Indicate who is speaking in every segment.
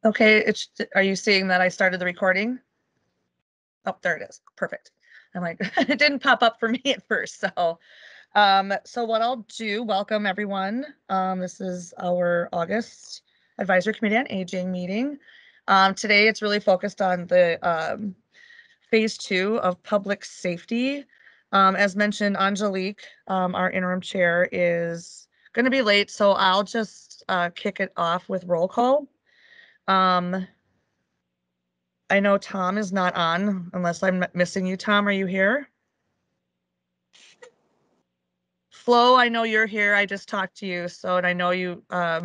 Speaker 1: Okay, are you seeing that I started the recording? Oh, there it is. Perfect. I'm like, it didn't pop up for me at first. So what I'll do, welcome everyone. This is our August Advisory Committee on Aging meeting. Today it's really focused on the phase 2 of public safety. As mentioned, Angelique, our interim chair, is going to be late, so I'll just kick it off with roll call. I know Tom is not on, unless I'm missing you. Tom, are you here? Flo, I know you're here. I just talked to you, so, and I know you I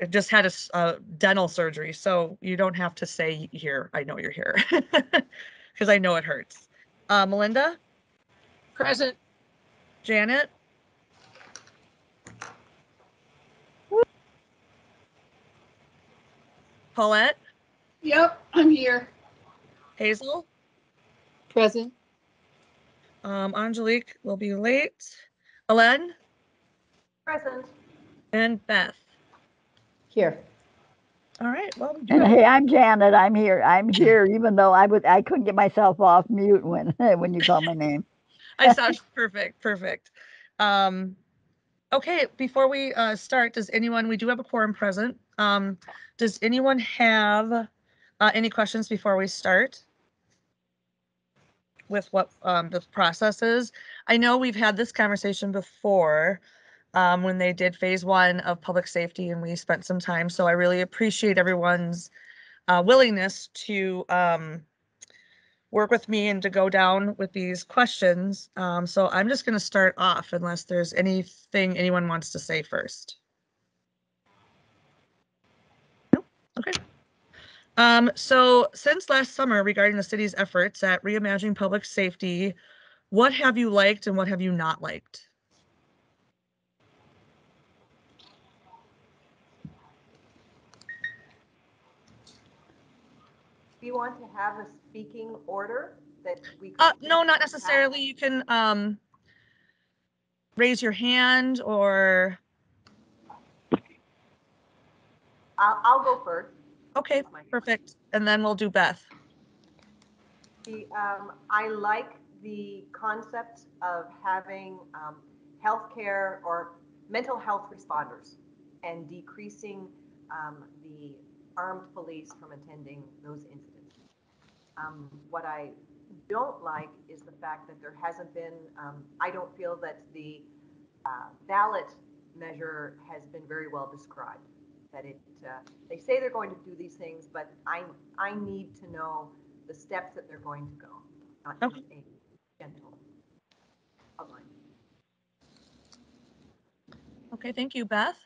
Speaker 1: just had a dental surgery, so you don't have to say here. I know you're here because I know it hurts. Melinda?
Speaker 2: Present.
Speaker 1: Janet? Paulette?
Speaker 2: Yep, I'm here.
Speaker 1: Hazel?
Speaker 2: Present.
Speaker 1: Angelique will be late. Ellen?
Speaker 3: Present.
Speaker 1: And Beth?
Speaker 4: Here.
Speaker 1: All right. Well,
Speaker 5: and hey, I'm Janet. I'm here, even though I couldn't get myself off mute when when you call my name.
Speaker 1: I sound perfect. Okay, before we start, we do have a quorum present. Does anyone have any questions before we start with what the process is? I know we've had this conversation before when they did phase 1 of public safety, and we spent some time. So I really appreciate everyone's willingness to work with me and to go down with these questions. So I'm just going to start off unless there's anything anyone wants to say first. Nope. Okay. So since last summer, regarding the city's efforts at reimagining public safety, what have you liked and what have you not liked?
Speaker 3: Do you want to have a speaking order that we
Speaker 1: no, not necessarily. You can raise your hand, or
Speaker 3: I'll go first.
Speaker 1: Okay, perfect. And then we'll do Beth.
Speaker 3: I like the concept of having healthcare or mental health responders and decreasing the armed police from attending those incidents. What I don't like is the fact that there hasn't been, I don't feel that the ballot measure has been very well described. That they say they're going to do these things, but I need to know the steps that they're going to go, not just a gentle outline.
Speaker 1: Okay, thank you, Beth.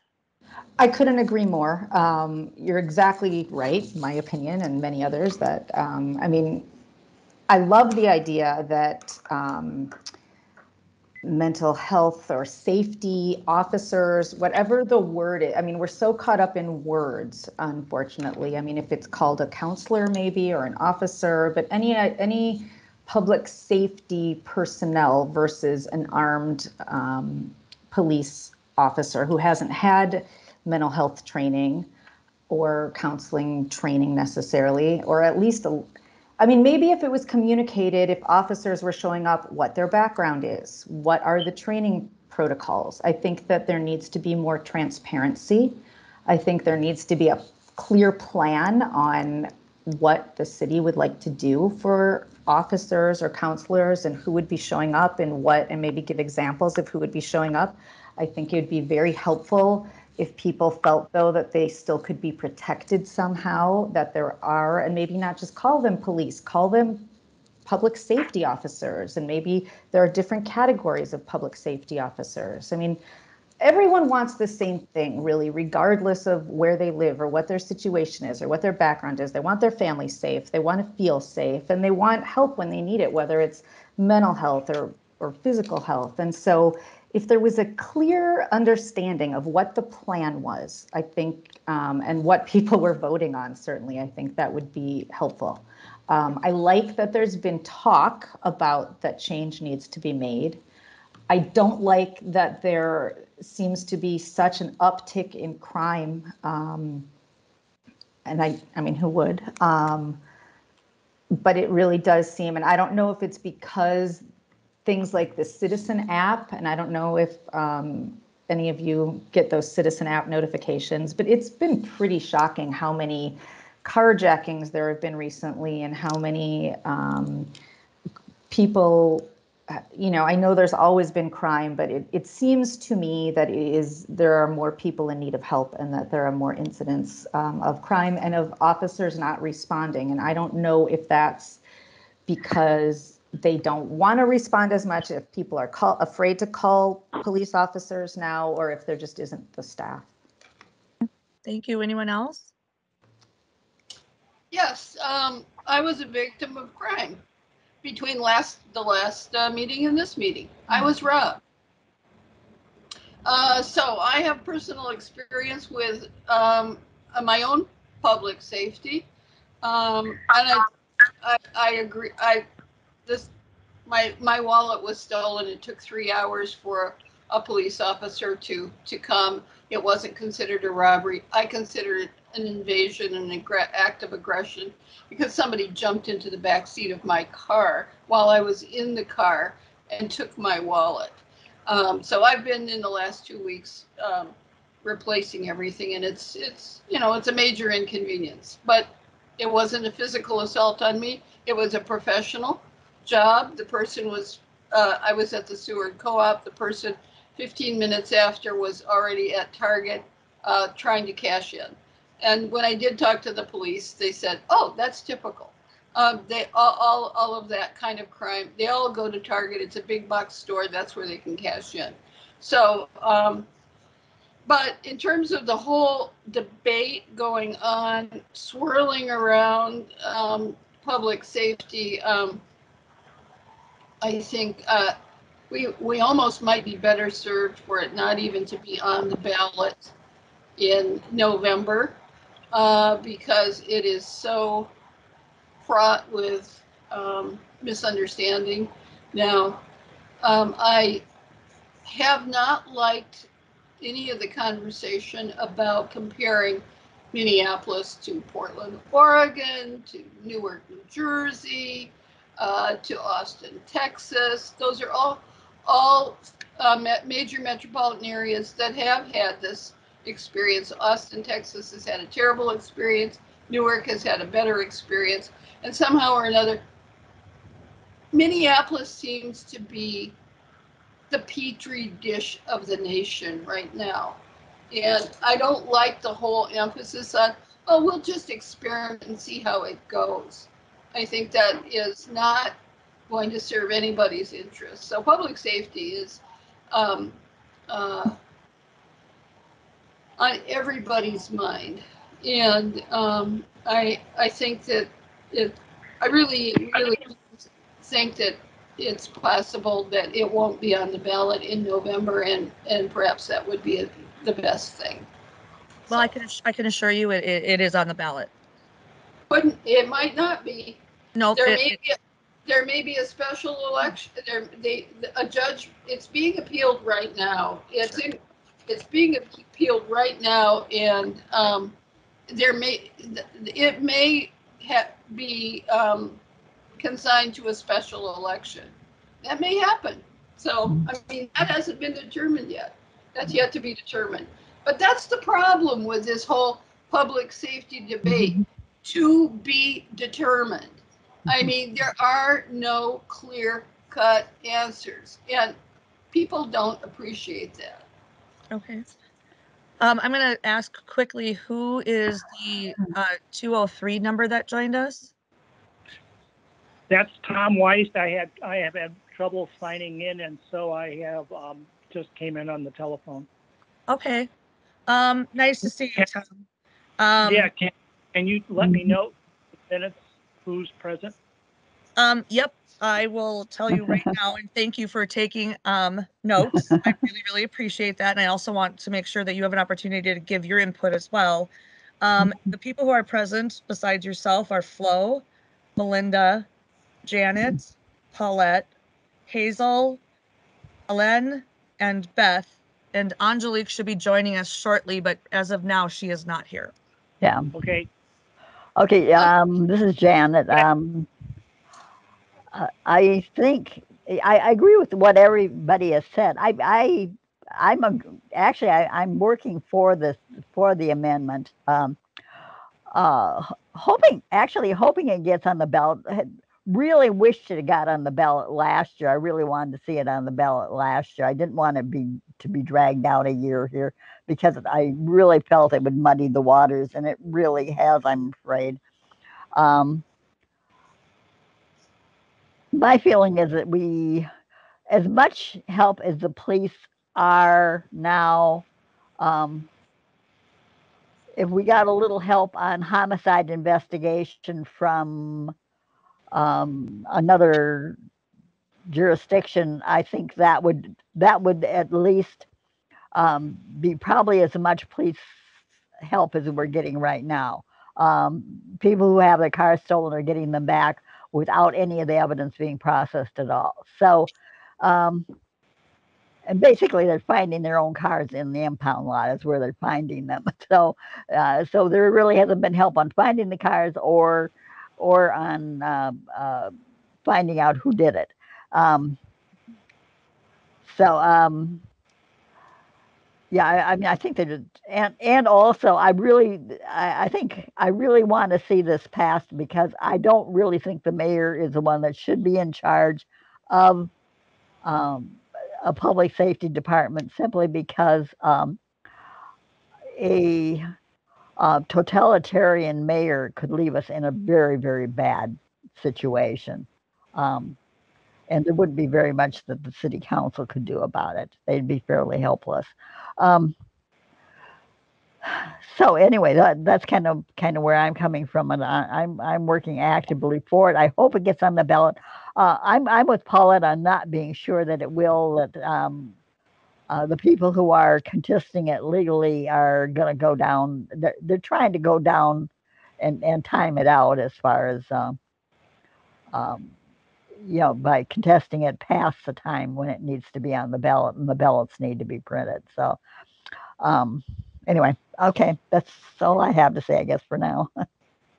Speaker 4: I couldn't agree more. You're exactly right, in my opinion, and many others, that, I mean, I love the idea that mental health or safety officers, whatever the word is, I mean, we're so caught up in words, unfortunately. I mean, if it's called a counselor maybe, or an officer, but any public safety personnel versus an armed police officer who hasn't had mental health training or counseling training necessarily, or at least I mean, maybe if it was communicated, if officers were showing up, what their background is, what are the training protocols. I think that there needs to be more transparency. I think there needs to be a clear plan on what the city would like to do for officers or counselors, and who would be showing up and what, and maybe give examples of who would be showing up. I think it would be very helpful if people felt, though, that they still could be protected somehow, that there are, and maybe not just call them police, call them public safety officers, and maybe there are different categories of public safety officers. I mean, everyone wants the same thing, really, regardless of where they live or what their situation is or what their background is. They want their family safe, they want to feel safe, and they want help when they need it, whether it's mental health or physical health. And so if there was a clear understanding of what the plan was, I think, and what people were voting on, certainly, I think that would be helpful. I like that there's been talk about that change needs to be made. I don't like that there seems to be such an uptick in crime and I mean, who would? But it really does seem, and I don't know if it's because things like the Citizen app, and I don't know if any of you get those Citizen app notifications, but it's been pretty shocking how many carjackings there have been recently and how many people, I know there's always been crime, but it seems to me that there are more people in need of help and that there are more incidents of crime and of officers not responding. And I don't know if that's because they don't want to respond as much, if people are afraid to call police officers now, or if there just isn't the staff.
Speaker 1: Thank you. Anyone else?
Speaker 2: Yes, I was a victim of crime between the last meeting and this meeting. I was robbed. So I have personal experience with my own public safety, and I agree. My wallet was stolen. It took 3 hours for a police officer to come. It wasn't considered a robbery. I consider it an invasion, an act of aggression, because somebody jumped into the back seat of my car while I was in the car and took my wallet. So I've been in the last 2 weeks replacing everything, and it's a major inconvenience. But it wasn't a physical assault on me. It was a professional job. The person was, I was at the Seward Co-op. The person 15 minutes after was already at Target trying to cash in. And when I did talk to the police, they said, "Oh, that's typical." They all of that kind of crime, they all go to Target. It's a big box store. That's where they can cash in. So, but in terms of the whole debate going on, swirling around public safety, I think we almost might be better served for it not even to be on the ballot in November, because it is so fraught with misunderstanding. Now, I have not liked any of the conversation about comparing Minneapolis to Portland, Oregon, to Newark, New Jersey, to Austin, Texas. Those are all major metropolitan areas that have had this experience. Austin, Texas has had a terrible experience. Newark has had a better experience. And somehow or another, Minneapolis seems to be the petri dish of the nation right now. And I don't like the whole emphasis on, oh, we'll just experiment and see how it goes. I think that is not going to serve anybody's interest. So public safety is on everybody's mind. And I think that I really think that it's possible that it won't be on the ballot in November, and perhaps that would be the best thing.
Speaker 1: Well, I can assure you it is on the ballot.
Speaker 2: But it might not be.
Speaker 1: No,
Speaker 2: There may be a special election. A judge. It's being appealed right now. It's being appealed right now, and it may be consigned to a special election. That may happen. So, I mean, that hasn't been determined yet. That's yet to be determined. But that's the problem with this whole public safety debate, to be determined. I mean, there are no clear-cut answers, and people don't appreciate that.
Speaker 1: okay. I'm going to ask quickly, who is the 203 number that joined us?
Speaker 6: That's Tom Weiss. I have had trouble signing in, and so I have just came in on the telephone.
Speaker 1: Okay. Nice to see you, Tom.
Speaker 6: Yeah, can you let me know in minutes who's present?
Speaker 1: Yep, I will tell you right now, and thank you for taking notes. I really appreciate that. And I also want to make sure that you have an opportunity to give your input as well. The people who are present besides yourself are Flo, Melinda, Janet, Paulette, Hazel, Ellen, and Beth. And Angelique should be joining us shortly, but as of now, she is not here.
Speaker 5: Yeah.
Speaker 6: Okay,
Speaker 5: Okay, this is Janet. I think I agree with what everybody has said. I'm working for the amendment. Hoping it gets on the ballot. Really wished it got on the ballot last year. I really wanted to see it on the ballot last year. I didn't want it to be dragged out a year here because I really felt it would muddy the waters, and it really has, I'm afraid. My feeling is that as much help as the police are now, if we got a little help on homicide investigation from another jurisdiction, I think that would at least be probably as much police help as we're getting right now. People who have their cars stolen are getting them back without any of the evidence being processed at all. So, and basically they're finding their own cars in the impound lot is where they're finding them. So there really hasn't been help on finding the cars or on finding out who did it. So yeah, I mean, I think that, and also, I think I really want to see this passed because I don't really think the mayor is the one that should be in charge of um, a public safety department simply because a totalitarian mayor could leave us in a very, very bad situation. Um, and there wouldn't be very much that the city council could do about it. They'd be fairly helpless. Um, so anyway, that's kind of where I'm coming from, and I'm working actively for it. I hope it gets on the ballot. I'm with Paulette on not being sure that it will. That the people who are contesting it legally are going to go down. They're trying to go down and time it out as far as um, by contesting it past the time when it needs to be on the ballot and the ballots need to be printed. So um, anyway, okay, that's all I have to say, I guess, for now.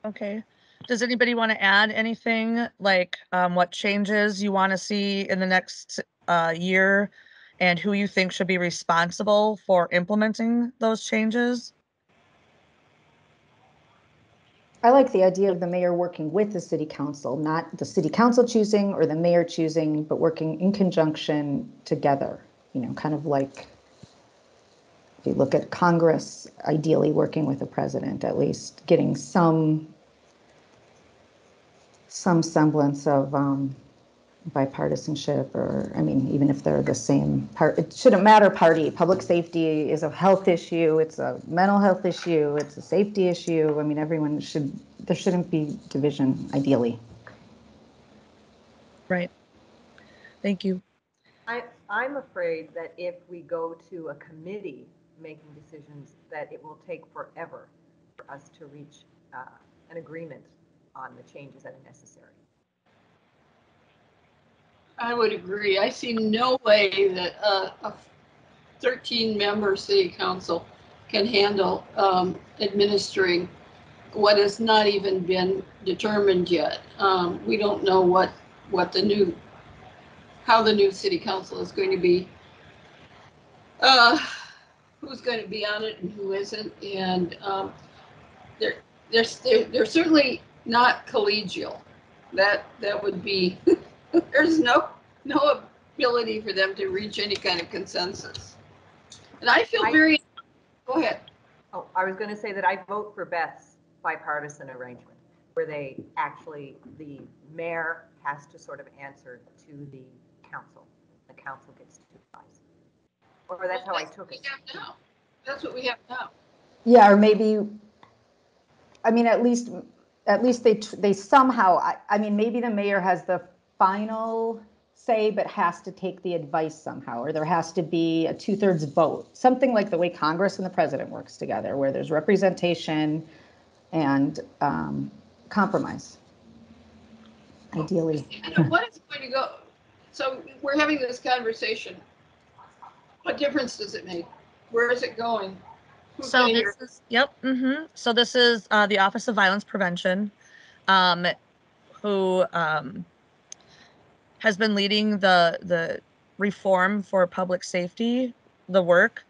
Speaker 1: Okay. Does anybody want to add anything like what changes you want to see in the next year and who you think should be responsible for implementing those changes?
Speaker 4: I like the idea of the mayor working with the city council, not the city council choosing or the mayor choosing, but working in conjunction together, kind of like if you look at Congress, ideally working with the president, at least getting some semblance of bipartisanship, or I mean, even if they're the same part, it shouldn't matter party. Public safety is a health issue, it's a mental health issue, it's a safety issue. I mean, there shouldn't be division, ideally.
Speaker 1: Right. Thank you.
Speaker 3: I'm afraid that if we go to a committee making decisions, that it will take forever for us to reach an agreement on the changes that are necessary.
Speaker 2: I would agree. I see no way that a 13-member city council can handle administering what has not even been determined yet. We don't know how the new city council is going to be, who's going to be on it and who isn't, and they're certainly not collegial. That would be there's no ability for them to reach any kind of consensus. And I feel go ahead.
Speaker 3: Oh, I was going to say that I vote for Beth's bipartisan arrangement, where the mayor has to sort of answer to the council. The council gets to advise. Or that's how I took it.
Speaker 2: That's what we have now.
Speaker 4: Yeah, or maybe, I mean, at least they somehow, I mean, maybe the mayor has the final say, but has to take the advice somehow, or there has to be a 2/3 vote, something like the way Congress and the president works together, where there's representation and compromise, ideally.
Speaker 2: What is going to go? So we're having this conversation. What difference does it make? Where is it going? Who
Speaker 1: So
Speaker 2: can
Speaker 1: this
Speaker 2: hear?
Speaker 1: is, yep. So this is the Office of Violence Prevention, who has been leading the reform for public safety, the work.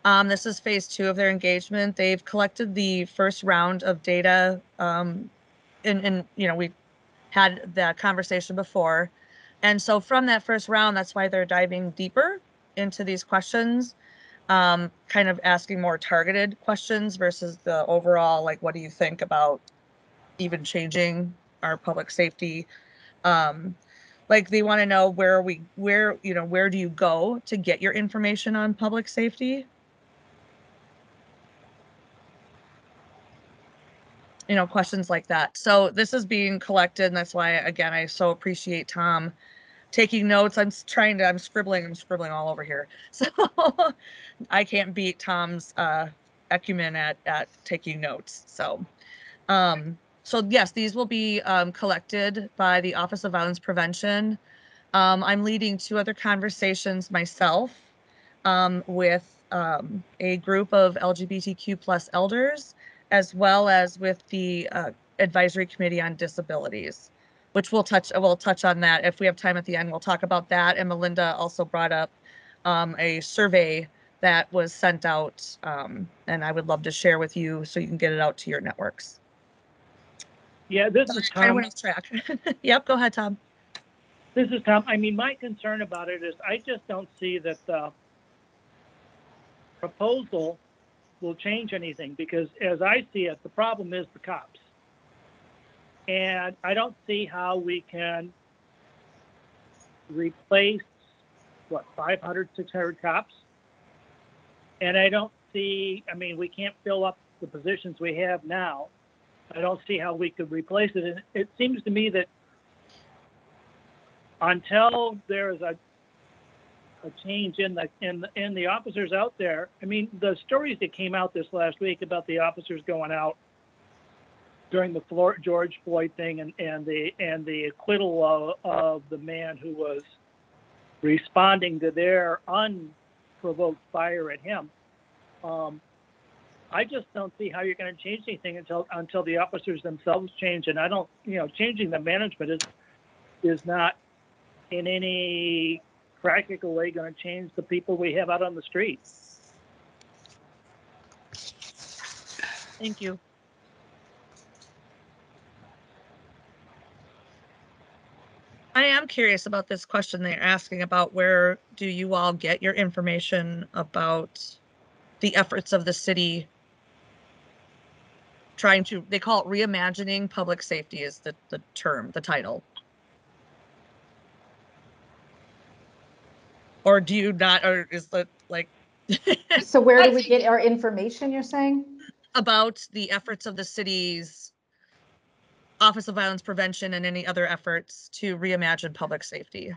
Speaker 1: This is phase 2 of their engagement. They've collected the first round of data, and we had that conversation before. And so from that first round, that's why they're diving deeper into these questions, kind of asking more targeted questions versus the overall, like, what do you think about even changing our public safety? Like they want to know where do you go to get your information on public safety? Questions like that. So this is being collected, and that's why, again, I so appreciate Tom taking notes. I'm scribbling all over here. So I can't beat Tom's acumen at taking notes. So yes, these will be collected by the Office of Violence Prevention. I'm leading 2 other conversations myself with a group of LGBTQ plus elders, as well as with the Advisory Committee on Disabilities, which we'll touch on that. If we have time at the end, we'll talk about that. And Melinda also brought up a survey that was sent out, and I would love to share with you so you can get it out to your networks.
Speaker 6: Yeah, this is Tom.
Speaker 1: Track. Yep, go ahead, Tom.
Speaker 6: This is Tom. I mean, my concern about it is I just don't see that the proposal will change anything, because as I see it, the problem is the cops. And I don't see how we can replace, 500, 600 cops? And I don't see, we can't fill up the positions we have now. I don't see how we could replace it. And it seems to me that until there is a change in the officers out there, the stories that came out this last week about the officers going out during the George Floyd thing and the acquittal of the man who was responding to their unprovoked fire at him. I just don't see how you're going to change anything until the officers themselves change. And I don't, changing the management is not in any practical way going to change the people we have out on the streets.
Speaker 1: Thank you. I am curious about this question they're asking about where do you all get your information about the efforts of the city they call it reimagining public safety is the term, the title. Or do you not, or is that like...
Speaker 4: So where do we get our information, you're saying?
Speaker 1: About the efforts of the city's Office of Violence Prevention and any other efforts to reimagine public safety.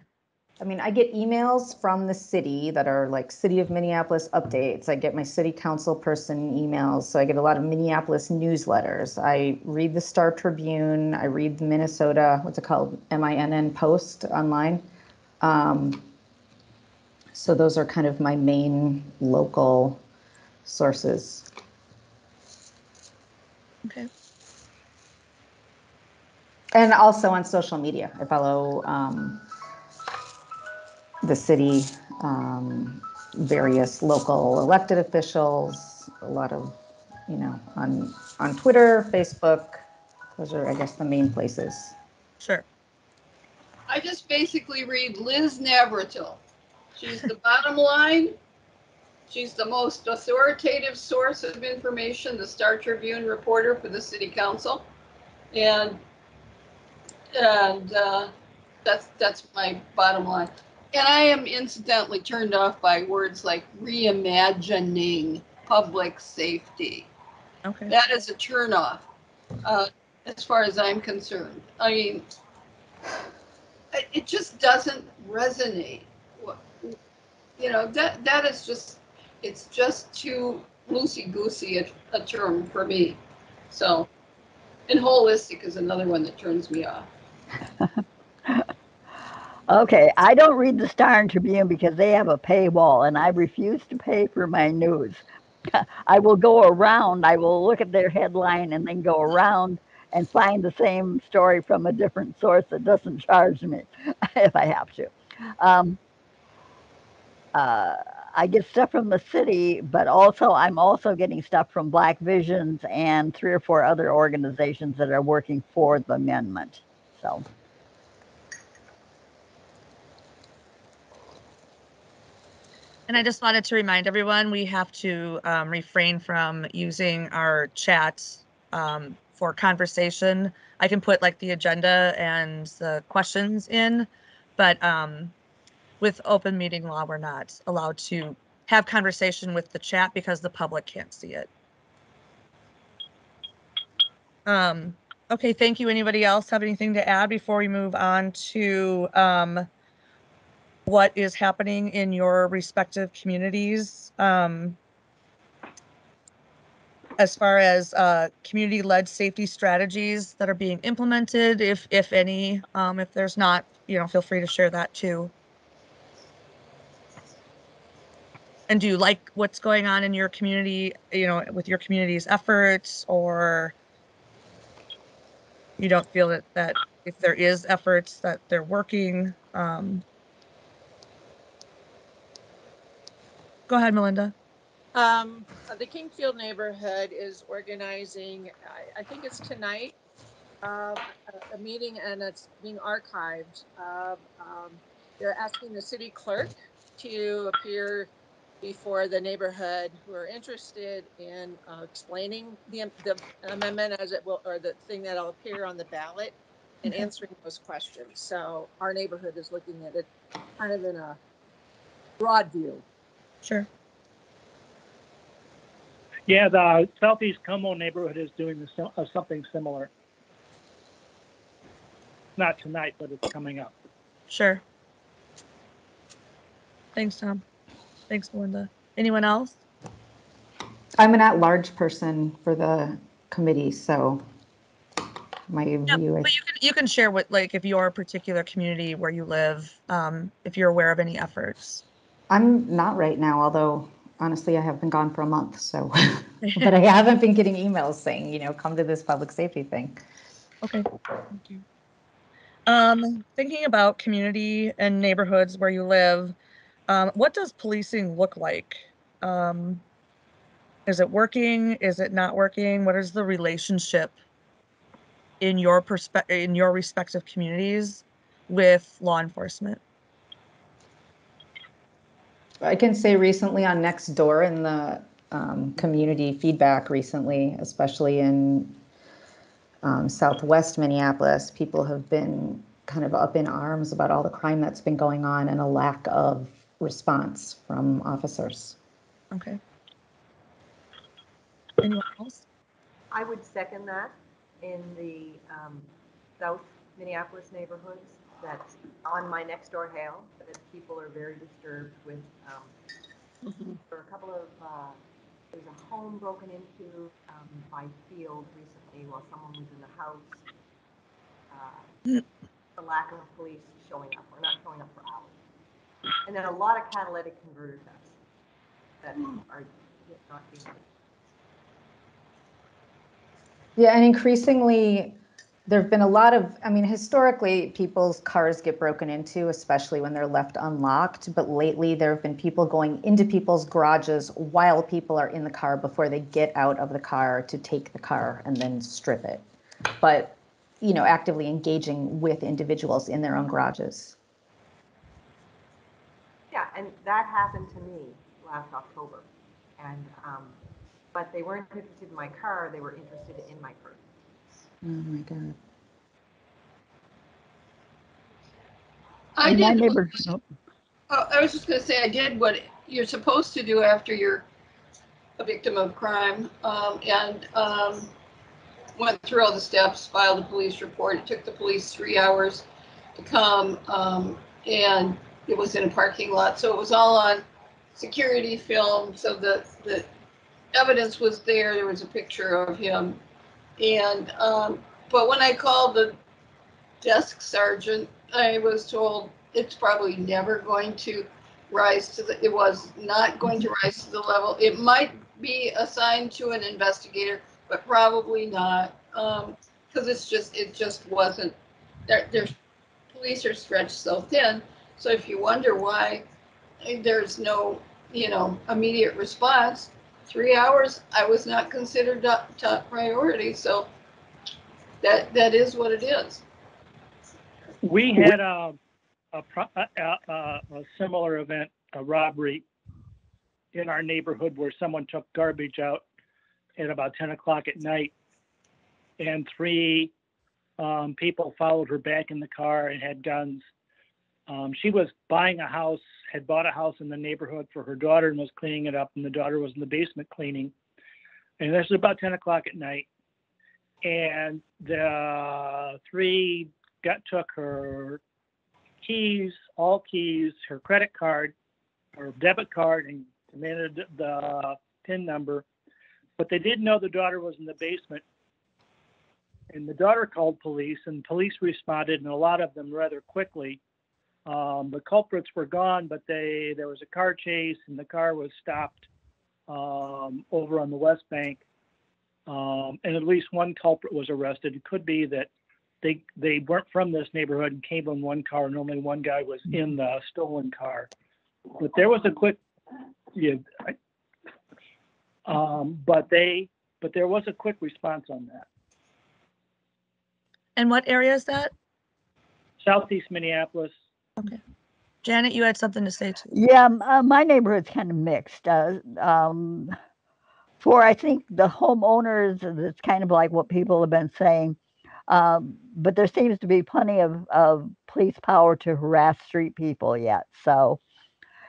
Speaker 4: I get emails from the city that are like City of Minneapolis updates. I get my city council person emails. So I get a lot of Minneapolis newsletters. I read the Star Tribune. I read the Minnesota, what's it called? MINN Post online. So those are kind of my main local sources.
Speaker 1: Okay.
Speaker 4: And also on social media. I follow the city, various local elected officials, a lot of, on Twitter, Facebook. Those are, I guess, the main places.
Speaker 1: Sure.
Speaker 2: I just basically read Liz Navratil. She's the bottom line. She's the most authoritative source of information, the Star Tribune reporter for the city council. And that's my bottom line. And I am incidentally turned off by words like reimagining public safety.
Speaker 1: Okay.
Speaker 2: That is a turnoff, as far as I'm concerned. It just doesn't resonate. That is just, it's just too loosey-goosey a term for me. So, and holistic is another one that turns me off.
Speaker 5: Okay, I don't read the Star and Tribune because they have a paywall and I refuse to pay for my news. I will go around, I will look at their headline and then go around and find the same story from a different source that doesn't charge me if I have to. Um, uh, I get stuff from the city, but also I'm also getting stuff from Black Visions and 3 or 4 other organizations that are working for the amendment. So
Speaker 1: And I just wanted to remind everyone, we have to refrain from using our chat for conversation. I can put like the agenda and the questions in, but with open meeting law, we're not allowed to have conversation with the chat because the public can't see it. Okay, thank you. Anybody else have anything to add before we move on to what is happening in your respective communities as far as community-led safety strategies that are being implemented, if any? If there's not, feel free to share that too. And do you like what's going on in your community, with your community's efforts, or you don't feel that if there is efforts that they're working? Go ahead, Melinda.
Speaker 7: The Kingfield neighborhood is organizing, I think it's tonight, a meeting, and it's being archived. They're asking the city clerk to appear before the neighborhood who are interested in explaining the amendment as it will, or the thing that'll appear on the ballot, and answering those questions. So our neighborhood is looking at it kind of in a broad view.
Speaker 1: Sure.
Speaker 6: Yeah, the Southeast Como neighborhood is doing something similar. Not tonight, but it's coming up.
Speaker 1: Sure. Thanks, Tom. Thanks, Melinda. Anyone else?
Speaker 4: I'm an at-large person for the committee, so my view is.
Speaker 1: But you can share what, like, if your particular community where you live, if you're aware of any efforts.
Speaker 4: I'm not right now, although honestly, I have been gone for a month, so, but I haven't been getting emails saying, come to this public safety thing.
Speaker 1: Okay, thank you. Thinking about community and neighborhoods where you live, what does policing look like? Is it working? Is it not working? What is the relationship in your respective communities with law enforcement?
Speaker 4: I can say recently on Nextdoor in the community feedback recently, especially in Southwest Minneapolis, people have been kind of up in arms about all the crime that's been going on and a lack of response from officers.
Speaker 1: Okay. Anyone else?
Speaker 3: I would second that. In the South Minneapolis neighborhoods, that's on my next door hail, that people are very disturbed with. There are a couple of, there's a home broken into by Field recently while someone was in the house. The lack of police showing up or not showing up for hours. And then a lot of catalytic converter thefts that are not being.
Speaker 4: Yeah, and increasingly, there have been a lot of, historically, people's cars get broken into, especially when they're left unlocked. But lately, there have been people going into people's garages while people are in the car before they get out of the car to take the car and then strip it. But, actively engaging with individuals in their own garages.
Speaker 3: Yeah, and that happened to me last October. And, but they weren't interested in my car, they were interested in my person.
Speaker 4: Oh my God.
Speaker 2: I did.
Speaker 5: Oh.
Speaker 2: I was just going to say, I did what you're supposed to do after you're a victim of crime, and went through all the steps, filed a police report. It took the police 3 hours to come, and it was in a parking lot, so it was all on security film. So the evidence was there. There was a picture of him, and but when I called the desk sergeant, I was told it's probably never going to rise to the, it was not going to rise to the level. It might be assigned to an investigator, but probably not, because it just wasn't. There's police are stretched so thin. So if you wonder why there's no, immediate response, 3 hours, I was not considered top priority. So that is what it is.
Speaker 6: We had a similar event, a robbery in our neighborhood where someone took garbage out at about 10 o'clock at night, and three people followed her back in the car and had guns. She was had bought a house in the neighborhood for her daughter and was cleaning it up, and the daughter was in the basement cleaning. And this was about 10 o'clock at night. And the three took her keys, all keys, her credit card, her debit card, and demanded the PIN number. But they didn't know the daughter was in the basement. And the daughter called police, and police responded, and a lot of them rather quickly. The culprits were gone, but there was a car chase, and the car was stopped over on the West Bank. And at least one culprit was arrested. It could be that they weren't from this neighborhood and came in one car, and only one guy was in the stolen car. But there was a quick, but there was a quick response on that.
Speaker 1: And what area is that?
Speaker 6: Southeast Minneapolis.
Speaker 1: Okay. Janet, you had something to say too.
Speaker 5: Yeah, my neighborhood's kind of mixed. For I think the homeowners, it's kind of like what people have been saying. But there seems to be plenty of police power to harass street people yet. So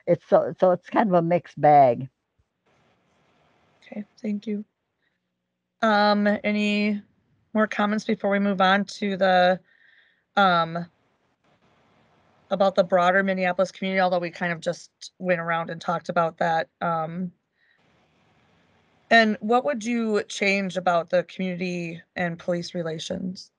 Speaker 5: it's kind of a mixed bag.
Speaker 1: Okay, thank you. Any more comments before we move on to the about the broader Minneapolis community, although we kind of just went around and talked about that. And what would you change about the community and police relations?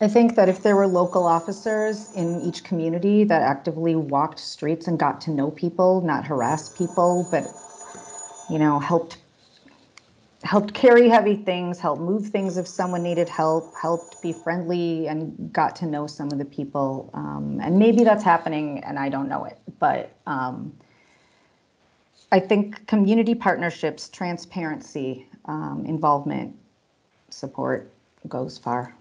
Speaker 4: I think that if there were local officers in each community that actively walked streets and got to know people, not harass people, but helped carry heavy things, helped move things if someone needed help, helped be friendly and got to know some of the people. And maybe that's happening and I don't know it, but I think community partnerships, transparency, involvement, support goes far.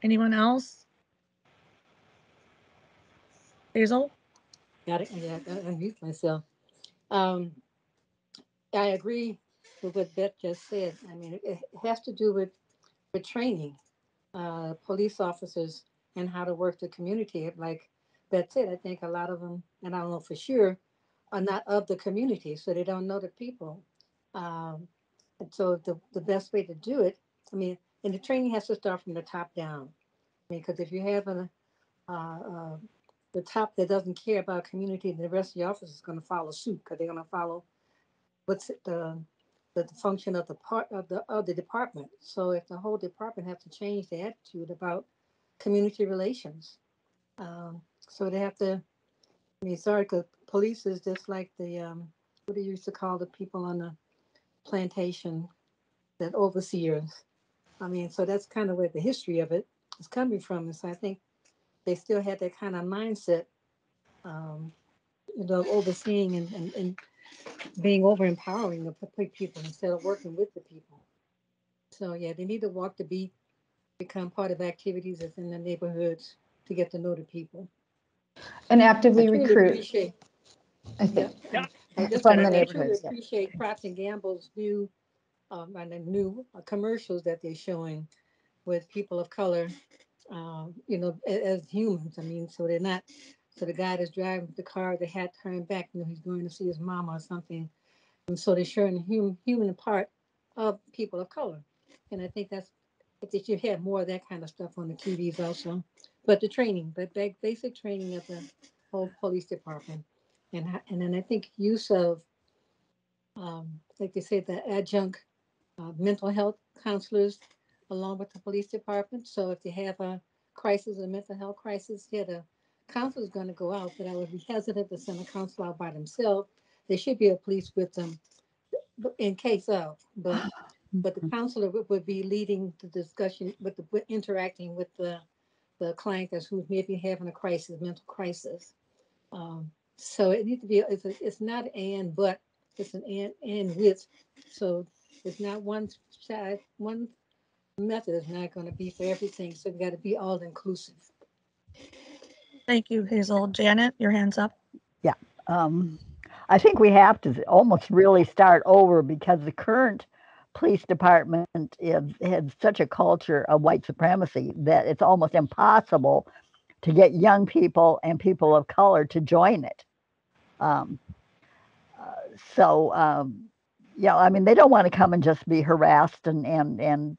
Speaker 1: Anyone else? Hazel?
Speaker 8: Got it. Yeah, I unmute myself. I agree with what Beth just said. I mean, it has to do with training police officers and how to work the community. Like Beth said, I think a lot of them, and I don't know for sure, are not of the community, so they don't know the people. Um, and so the best way to do it, I mean, and the training has to start from the top down. I mean, because if you have uh, uh, the top that doesn't care about community, the rest of the office is going to follow suit because they're going to follow what's the function of the part of the department. So if the whole department has to change the attitude about community relations, so they have to. I mean, sorry, because police is just like the what they used to call the people on the plantation, that overseers. I mean, so that's kind of where the history of it is coming from. And so I think they still had that kind of mindset, um, overseeing and being over empowering the people instead of working with the people. So yeah, they need to walk the beat, become part of activities that's in the neighborhoods to get to know the people.
Speaker 4: And actively
Speaker 8: I truly
Speaker 4: recruit,
Speaker 8: appreciate.
Speaker 4: I think,
Speaker 6: Yeah.
Speaker 8: I just
Speaker 4: from the
Speaker 8: I truly
Speaker 4: neighborhoods. Yeah.
Speaker 8: appreciate Procter and Gamble's new and the new commercials that they're showing with people of color, as humans. I mean, so they're not. So the guy that's driving the car, the hat turned back, he's going to see his mama or something. And so they're showing the human part of people of color. And I think if they should have more of that kind of stuff on the TVs also. But the training, but basic training of the whole police department. And then I think use of, like they say, the adjunct mental health counselors along with the police department. So if they have a crisis, a mental health crisis, yeah, the counselor is going to go out, but I would be hesitant to send a counselor out by themselves. There should be a police with them in case of, but the counselor would be leading the discussion with interacting with the client that's who's maybe having a crisis, mental crisis. Um, so it needs to be, it's not and, but it's an and with. So it's not one side, one method is not going to be for everything. So we got to be all inclusive.
Speaker 1: Thank you, Hazel. Janet, your hand's up.
Speaker 5: Yeah. Um, I think we have to almost really start over because the current police department has such a culture of white supremacy that it's almost impossible to get young people and people of color to join it. Um, so, I mean, they don't want to come and just be harassed and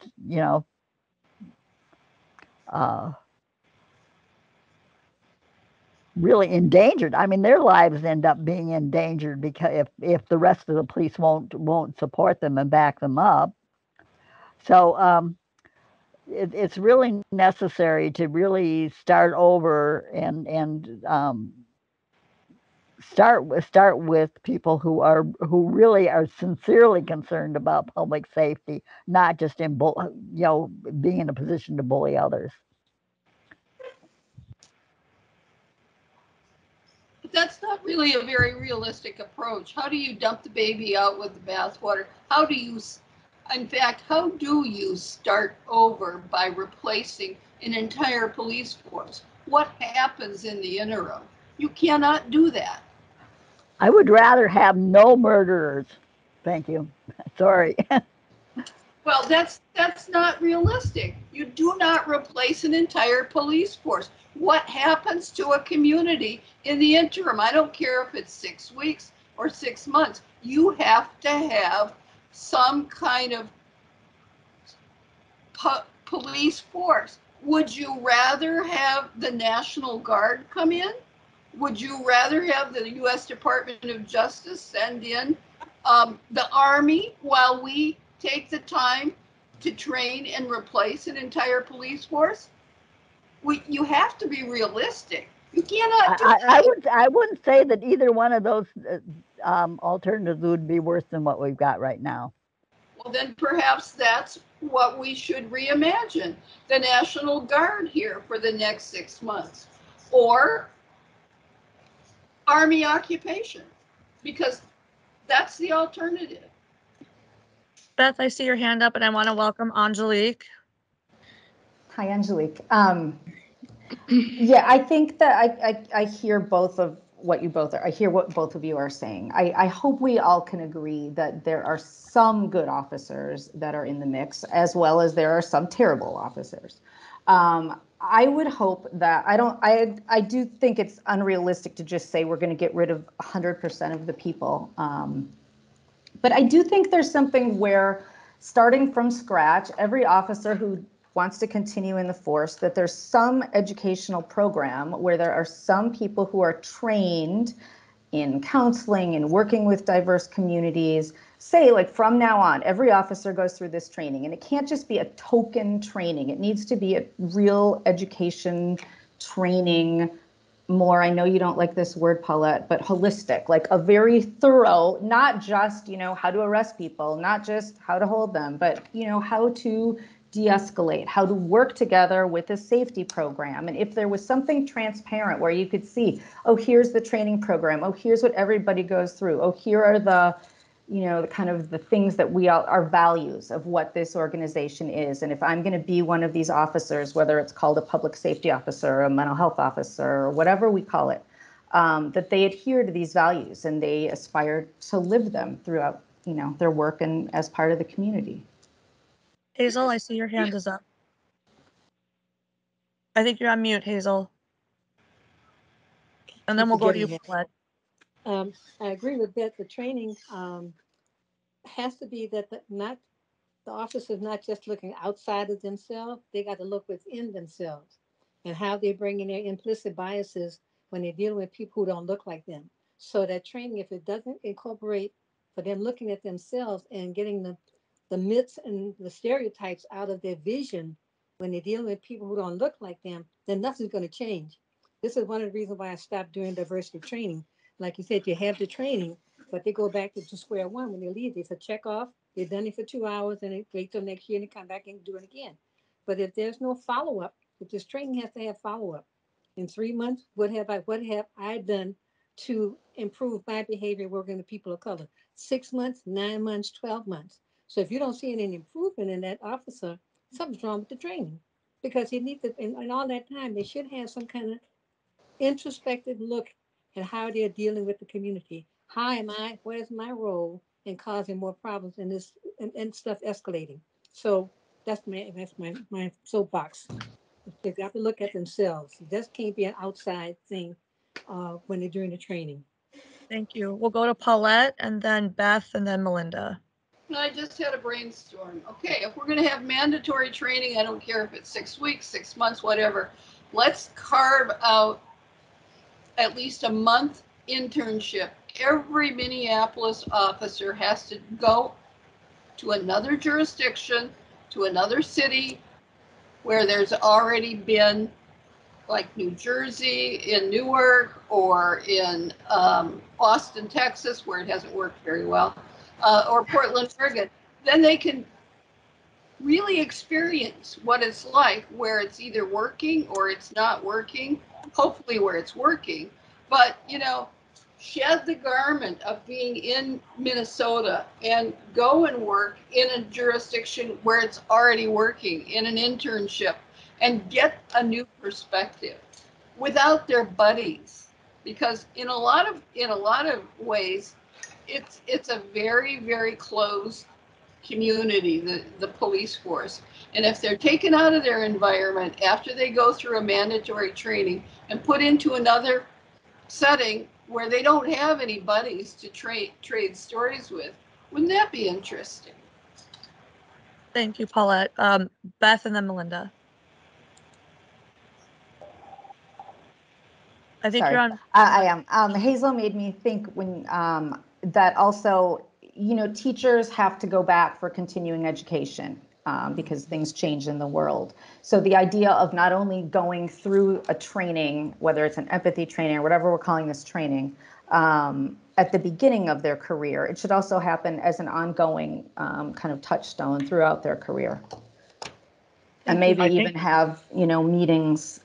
Speaker 5: uh, really endangered. I mean, their lives end up being endangered because if the rest of the police won't support them and back them up. So it's really necessary to really start over and start with people who really are sincerely concerned about public safety, not just being in a position to bully others.
Speaker 2: But that's not really a very realistic approach. How do you dump the baby out with the bathwater? In fact, how do you start over by replacing an entire police force? What happens in the interim? You cannot do that.
Speaker 5: I would rather have no murderers. Thank you. Sorry.
Speaker 2: Well, that's not realistic. You do not replace an entire police force. What happens to a community in the interim? I don't care if it's 6 weeks or 6 months. You have to have some kind of police force. Would you rather have the National Guard come in? Would you rather have the U.S. Department of Justice send in the Army while we take the time to train and replace an entire police force? You have to be realistic. You cannot do that.
Speaker 5: I wouldn't say that either one of those alternatives would be worse than what we've got right now.
Speaker 2: Well, then perhaps that's what we should reimagine. The National Guard here for the next 6 months. Or Army occupation, because that's the alternative.
Speaker 1: Beth, I see your hand up and I want to welcome Angelique.
Speaker 4: Hi, Angelique. Yeah, I think that I hear both of what you both are. I hear what both of you are saying. I hope we all can agree that there are some good officers that are in the mix, as well as there are some terrible officers. I would hope that I do think it's unrealistic to just say we're going to get rid of 100% of the people. But I do think there's something where starting from scratch, every officer who wants to continue in the force, that there's some educational program where there are some people who are trained in counseling and working with diverse communities. Say, like, from now on, every officer goes through this training, and it can't just be a token training. It needs to be a real education training, more, I know you don't like this word, Paulette, but holistic, like a very thorough, not just, how to arrest people, not just how to hold them, but, how to de-escalate, how to work together with a safety program. And if there was something transparent where you could see, oh, here's the training program, oh, here's what everybody goes through, oh, here are the the kind of the things that we all, our values of what this organization is. And if I'm going to be one of these officers, whether it's called a public safety officer or a mental health officer or whatever we call it, that they adhere to these values and they aspire to live them throughout, their work and as part of the community.
Speaker 1: Hazel, I see your hand is up. I think you're on mute, Hazel. And then we'll go to you, Paulette.
Speaker 8: I agree with Beth. The training has to be that the officers not just looking outside of themselves, they got to look within themselves and how they're bringing their implicit biases when they're dealing with people who don't look like them. So that training, if it doesn't incorporate for them looking at themselves and getting the myths and the stereotypes out of their vision When they're dealing with people who don't look like them, then nothing's going to change. This is one of the reasons why I stopped doing diversity training. Like you said, you have the training, but they go back to square one when they leave. They say check off. They've done it for 2 hours, and they wait till next year and they come back and do it again. But if there's no follow up, if this training has to have follow up, in 3 months, what have I done to improve my behavior working with people of color? 6 months, 9 months, 12 months. So if you don't see any improvement in that officer, something's wrong with the training, because he needs to, in all that time, they should have some kind of introspective look at how they're dealing with the community. How am I? What is my role in causing more problems in this and stuff escalating? So that's my soapbox. They got to look at themselves. This can't be an outside thing when they're doing the training.
Speaker 1: Thank you. We'll go to Paulette and then Beth and then Melinda.
Speaker 2: I just had a brainstorm. Okay, if we're going to have mandatory training, I don't care if it's 6 weeks, 6 months, whatever. Let's carve out at least a month internship. Every Minneapolis officer has to go to another jurisdiction, to another city where there's already been, like New Jersey, in Newark, or in Austin, Texas, where it hasn't worked very well, or Portland, Oregon. Then they can really experience what it's like where it's either working or it's not working, hopefully where it's working. But, shed the garment of being in Minnesota and go and work in a jurisdiction where it's already working, in an internship, and get a new perspective without their buddies. Because in a lot of ways, it's a very, very closed community, the police force. And if they're taken out of their environment after they go through a mandatory training and put into another setting where they don't have any buddies to trade stories with, wouldn't that be interesting?
Speaker 1: Thank you, Paulette. Beth and then Melinda. I think
Speaker 4: Sorry,
Speaker 1: you're on.
Speaker 4: I am. Hazel made me think when that also, teachers have to go back for continuing education because things change in the world. So the idea of not only going through a training, whether it's an empathy training or whatever we're calling this training, at the beginning of their career, it should also happen as an ongoing kind of touchstone throughout their career. And maybe even have, meetings.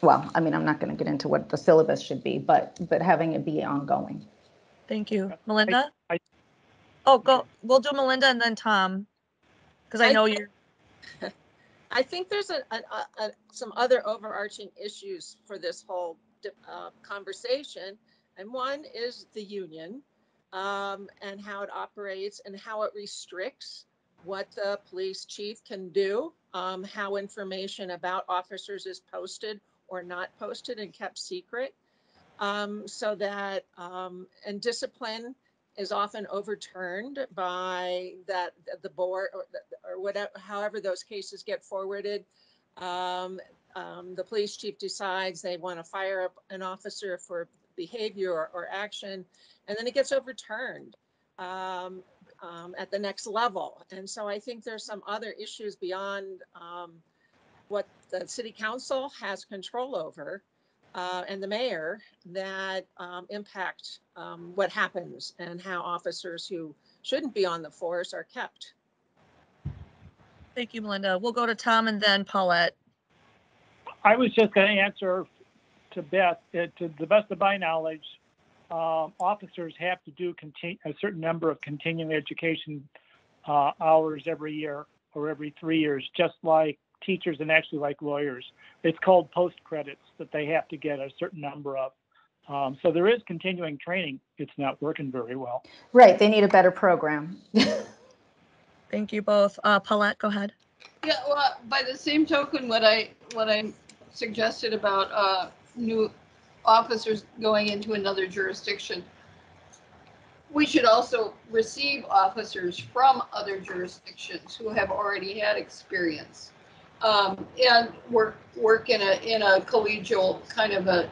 Speaker 4: Well, I mean, I'm not going to get into what the syllabus should be, but having it be ongoing.
Speaker 1: Thank you. Melinda? Go. We'll do Melinda and then Tom, because I know you're.
Speaker 7: I think there's some other overarching issues for this whole conversation. And one is the union and how it operates and how it restricts what the police chief can do, how information about officers is posted or not posted and kept secret, so that, and discipline is often overturned by the board or whatever, however those cases get forwarded. The police chief decides they want to fire up an officer for behavior or action, and then it gets overturned at the next level. And so I think there's some other issues beyond what the city council has control over and the mayor that impact what happens and how officers who shouldn't be on the force are kept.
Speaker 1: Thank you, Melinda. We'll go to Tom and then Paulette.
Speaker 6: I was just going to answer to Beth. To the best of my knowledge, officers have to do a certain number of continuing education hours every year or every 3 years, just like teachers and actually like lawyers. It's called post credits that they have to get a certain number of. So there is continuing training. It's not working very well.
Speaker 4: Right. They need a better program.
Speaker 1: Thank you both. Paulette, go ahead.
Speaker 2: Yeah, well, by the same token, what I suggested about new officers going into another jurisdiction, we should also receive officers from other jurisdictions who have already had experience, and work in a collegial kind of a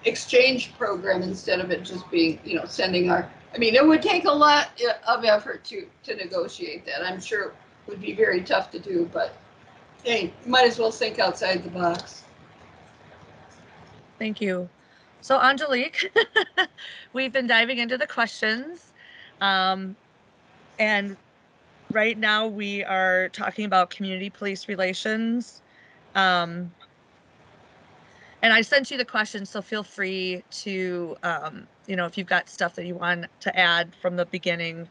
Speaker 2: exchange program instead of it just being, sending our. I mean, it would take a lot of effort to negotiate that. I'm sure would be very tough to do, but hey, might as well think outside the box.
Speaker 1: Thank you. So Angelique, we've been diving into the questions. And right now we are talking about community police relations. And I sent you the questions, so feel free to, if you've got stuff that you want to add from the beginning,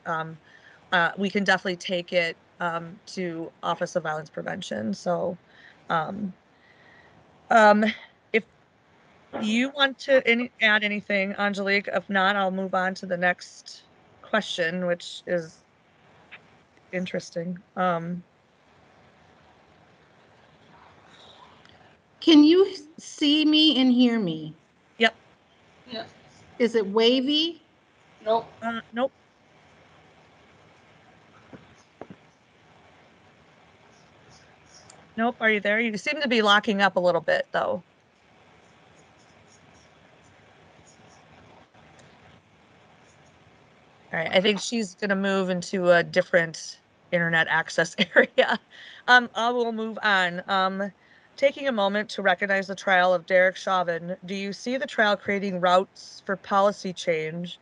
Speaker 1: we can definitely take it to Office of Violence Prevention. So if you want to add anything, Angelique, if not, I'll move on to the next question, which is interesting.
Speaker 9: Can you see me and hear me?
Speaker 1: Yep.
Speaker 2: Yeah.
Speaker 9: Is it wavy?
Speaker 2: Nope.
Speaker 1: Nope. Nope. Are you there? You seem to be locking up a little bit, though. All right. I think she's going to move into a different internet access area. I will move on. Taking a moment to recognize the trial of Derek Chauvin, do you see the trial creating routes for policy change?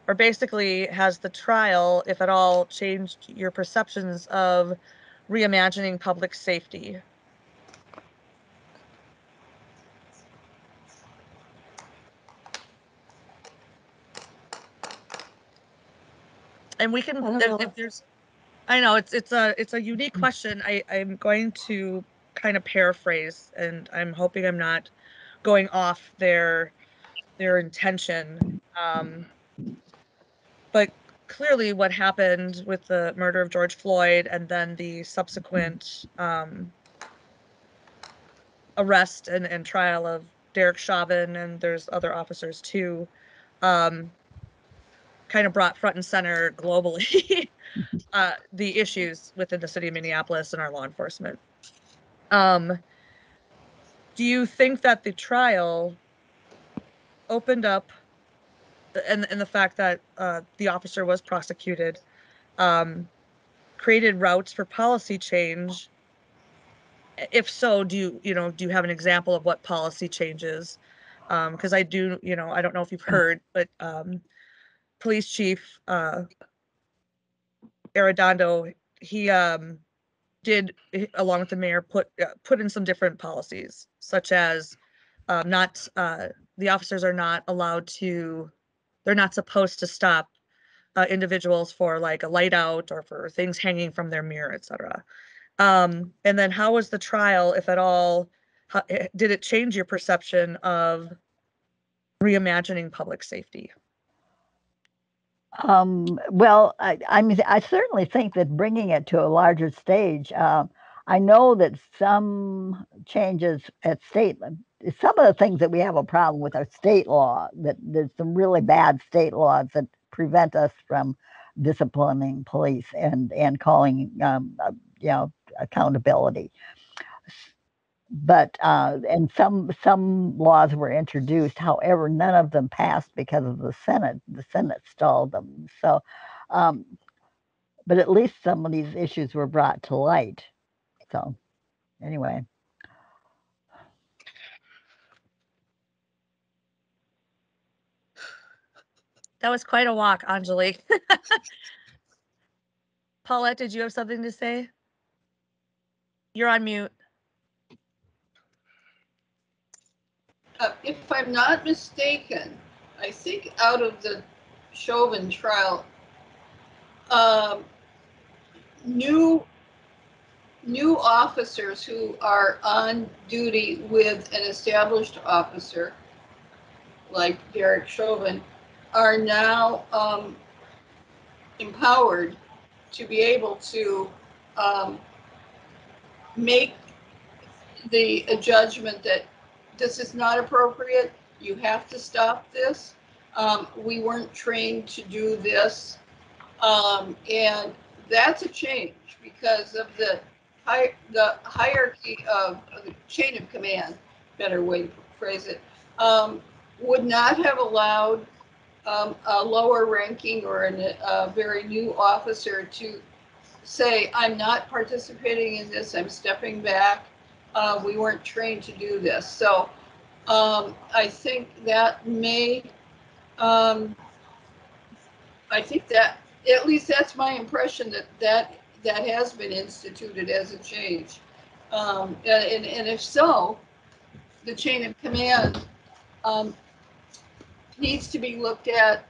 Speaker 1: Or basically, has the trial, if at all, changed your perceptions of reimagining public safety? And we can, if there's, I know it's a unique question. I'm going to kind of paraphrase, and I'm hoping I'm not going off their intention. But clearly what happened with the murder of George Floyd and then the subsequent arrest and trial of Derek Chauvin, and there's other officers too, kind of brought front and center globally the issues within the city of Minneapolis and our law enforcement. Do you think that the trial opened up, and the fact that the officer was prosecuted, created routes for policy change? If so, do you have an example of what policy changes? Because I do, I don't know if you've heard, but Police Chief Arredondo, he did, along with the mayor, put in some different policies, such as not the officers are not allowed to, they're not supposed to stop individuals for like a light out or for things hanging from their mirror, etc. And then how was the trial, if at all, did it change your perception of reimagining public safety?
Speaker 5: Well, I certainly think that bringing it to a larger stage, I know that some changes at state, some of the things that we have a problem with are state law, that there's some really bad state laws that prevent us from disciplining police and calling, accountability. But and some laws were introduced. However, none of them passed because of the Senate. The Senate stalled them. So, but at least some of these issues were brought to light. So, anyway.
Speaker 1: That was quite a walk, Angelique. Paulette, did you have something to say? You're on mute.
Speaker 2: If I'm not mistaken, I think out of the Chauvin trial, new officers who are on duty with an established officer, like Derek Chauvin, are now empowered to be able to make the judgment that this is not appropriate, you have to stop this. We weren't trained to do this. And that's a change because of the hierarchy of the chain of command, better way to phrase it, would not have allowed a lower ranking or a very new officer to say, I'm not participating in this, I'm stepping back. We weren't trained to do this. So I think that may, I think that, at least that's my impression, that has been instituted as a change. And if so, the chain of command um, needs to be looked at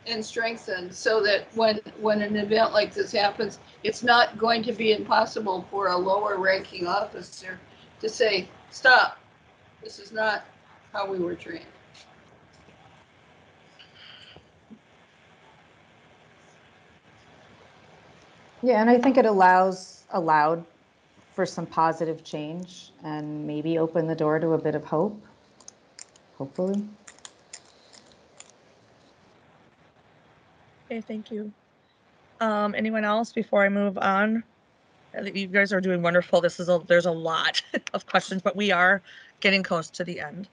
Speaker 2: and strengthened so that when an event like this happens, it's not going to be impossible for a lower ranking officer to say, stop, this is not how we were trained.
Speaker 4: Yeah, and I think it allowed for some positive change and maybe open the door to a bit of hope, hopefully.
Speaker 1: Okay, thank you. Anyone else before I move on? You guys are doing wonderful. There's a lot of questions, but we are getting close to the end.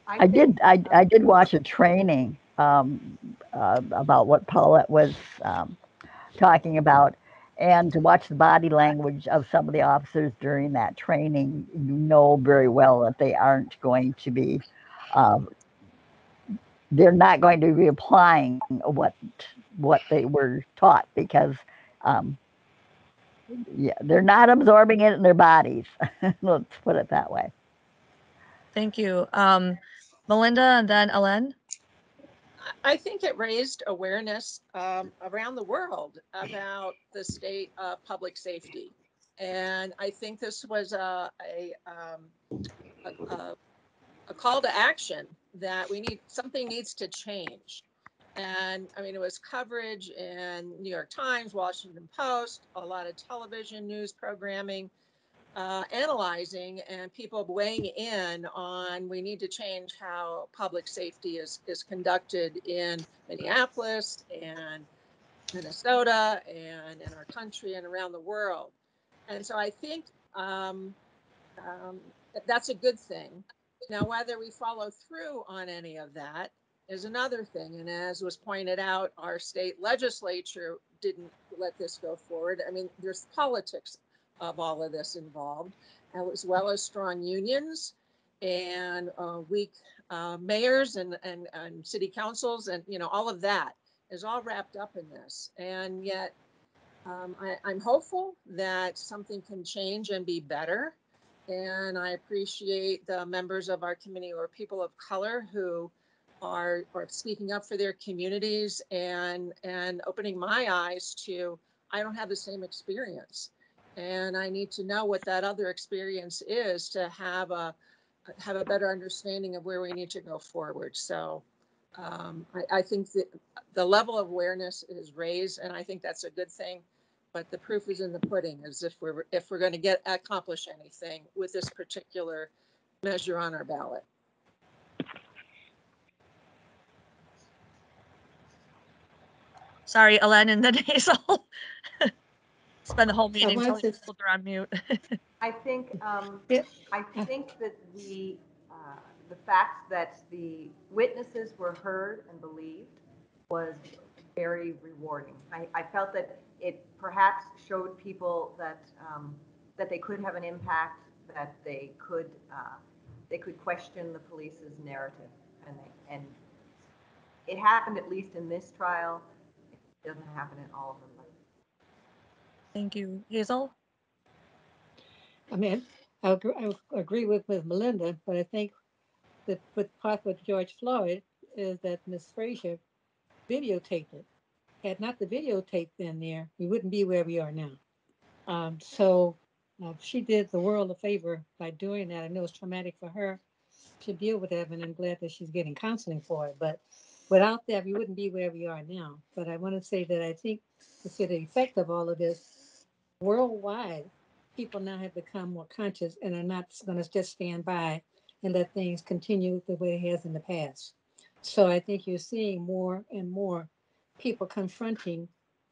Speaker 5: I did watch a training about what Paulette was talking about, and to watch the body language of some of the officers during that training, you know very well that they aren't going to be, they're not going to be applying what they were taught because, um, yeah, they're not absorbing it in their bodies. Let's put it that way.
Speaker 1: Thank you. Melinda and then Ellen.
Speaker 7: I think it raised awareness around the world about the state of public safety. And I think this was a call to action that something needs to change. And I mean, it was coverage in New York Times, Washington Post, a lot of television news programming, analyzing and people weighing in on we need to change how public safety is conducted in Minneapolis and Minnesota and in our country and around the world. And so I think that's a good thing. Now, whether we follow through on any of that is another thing. And as was pointed out, our state legislature didn't let this go forward. I mean, there's politics of all of this involved, as well as strong unions and weak mayors and city councils, and all of that is all wrapped up in this. And yet, I'm hopeful that something can change and be better. And I appreciate the members of our committee or people of color who are speaking up for their communities and opening my eyes to, I don't have the same experience. And I need to know what that other experience is to have a better understanding of where we need to go forward. So I think that the level of awareness is raised, and I think that's a good thing. But the proof is in the pudding, as if we're going to accomplish anything with this particular measure on our ballot.
Speaker 1: Sorry, Ellen and then Hazel. Spend the whole meeting telling people they're on mute.
Speaker 3: I think that the fact that the witnesses were heard and believed was very rewarding. I felt that it perhaps showed people that that they could have an impact, that they could question the police's narrative, and it happened at least in this trial. It doesn't happen in all of them.
Speaker 1: Thank you, Hazel.
Speaker 8: I mean, I agree with Melinda, but I think that with part with George Floyd is that Miss Frazier videotaped it. Had not the videotape been there, we wouldn't be where we are now. So she did the world a favor by doing that. I know it's traumatic for her to deal with that, and I'm glad that she's getting counseling for it. But without that, we wouldn't be where we are now. But I want to say that I think to see the effect of all of this worldwide, people now have become more conscious and are not going to just stand by and let things continue the way it has in the past. So I think you're seeing more and more people confronting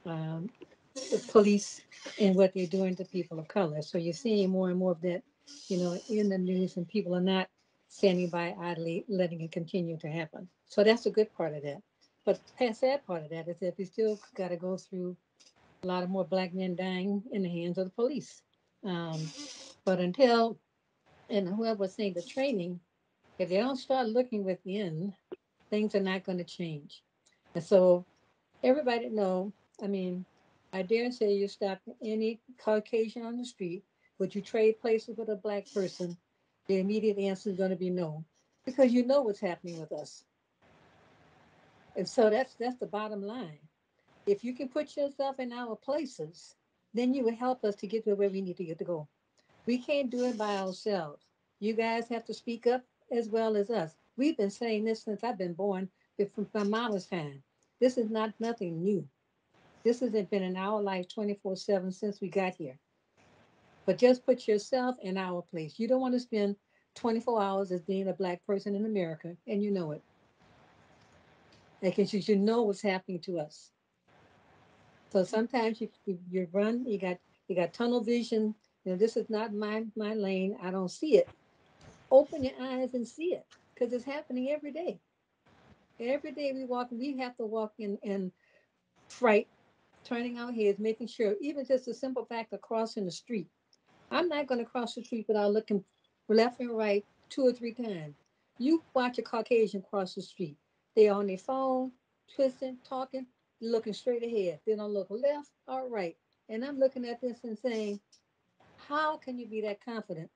Speaker 8: um, the police and what they're doing to people of color. So you're seeing more and more of that, in the news, and people are not standing by idly letting it continue to happen. So that's a good part of that. But the sad part of that is that we still got to go through a lot of more black men dying in the hands of the police. But until, and whoever was saying the training, if they don't start looking within, things are not going to change. And so everybody know, I mean, I dare say you stop any Caucasian on the street, would you trade places with a black person? The immediate answer is going to be no, because you know what's happening with us. And so that's the bottom line. If you can put yourself in our places, then you will help us to get to where we need to get to go. We can't do it by ourselves. You guys have to speak up as well as us. We've been saying this since I've been born, from my mama's time. This is not nothing new. This hasn't been in our life 24/7 since we got here. But just put yourself in our place. You don't want to spend 24 hours as being a black person in America, and you know it. Because you know what's happening to us. So sometimes you run, you got tunnel vision. You know, this is not my lane. I don't see it. Open your eyes and see it, because it's happening every day. Every day we have to walk in fright, turning our heads, making sure, even just the simple fact of crossing the street. I'm not going to cross the street without looking left and right 2 or 3 times. You watch a Caucasian cross the street. They on their phone, twisting, talking, looking straight ahead. They don't look left or right. And I'm looking at this and saying, how can you be that confident?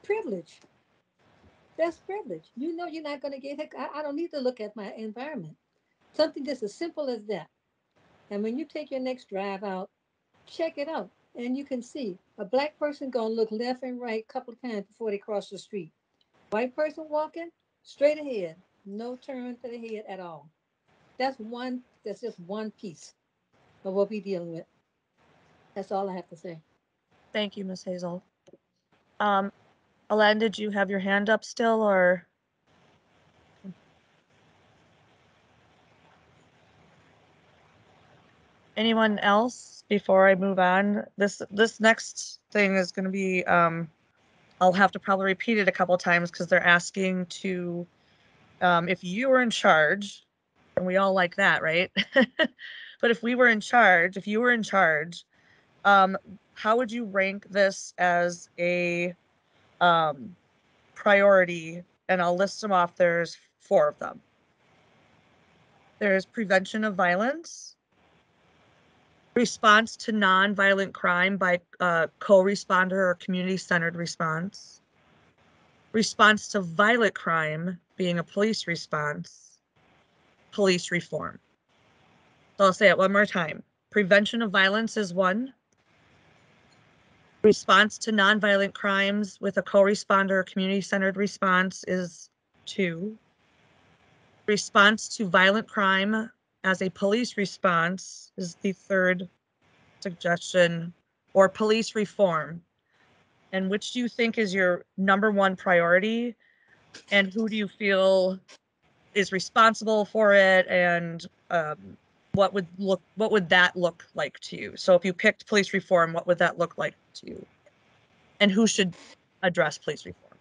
Speaker 8: Privilege. That's privilege. You know you're not going to get hit. I don't need to look at my environment. Something just as simple as that. And when you take your next drive out, check it out. And you can see a black person gonna look left and right a couple of times before they cross the street. White person walking straight ahead, no turn to the head at all. That's just one piece of what we're dealing with. That's all I have to say.
Speaker 1: Thank you, Miss Hazel. Alain, did you have your hand up still, or? Anyone else before I move on? This next thing is going to be, I'll have to probably repeat it a couple times because they're asking to, if you were in charge, and we all like that, right? But if we were in charge, if you were in charge, how would you rank this as a priority? And I'll list them off. There's 4 of them. There's prevention of violence, response to nonviolent crime by co-responder or community-centered response, response to violent crime being a police response, police reform. So I'll say it one more time. Prevention of violence is 1. Response to nonviolent crimes with a co-responder or community-centered response is 2. Response to violent crime as a police response is the 3rd suggestion, or police reform. And which do you think is your number 1 priority? And who do you feel is responsible for it? And what would that look like to you? So if you picked police reform, what would that look like to you? And who should address police reform?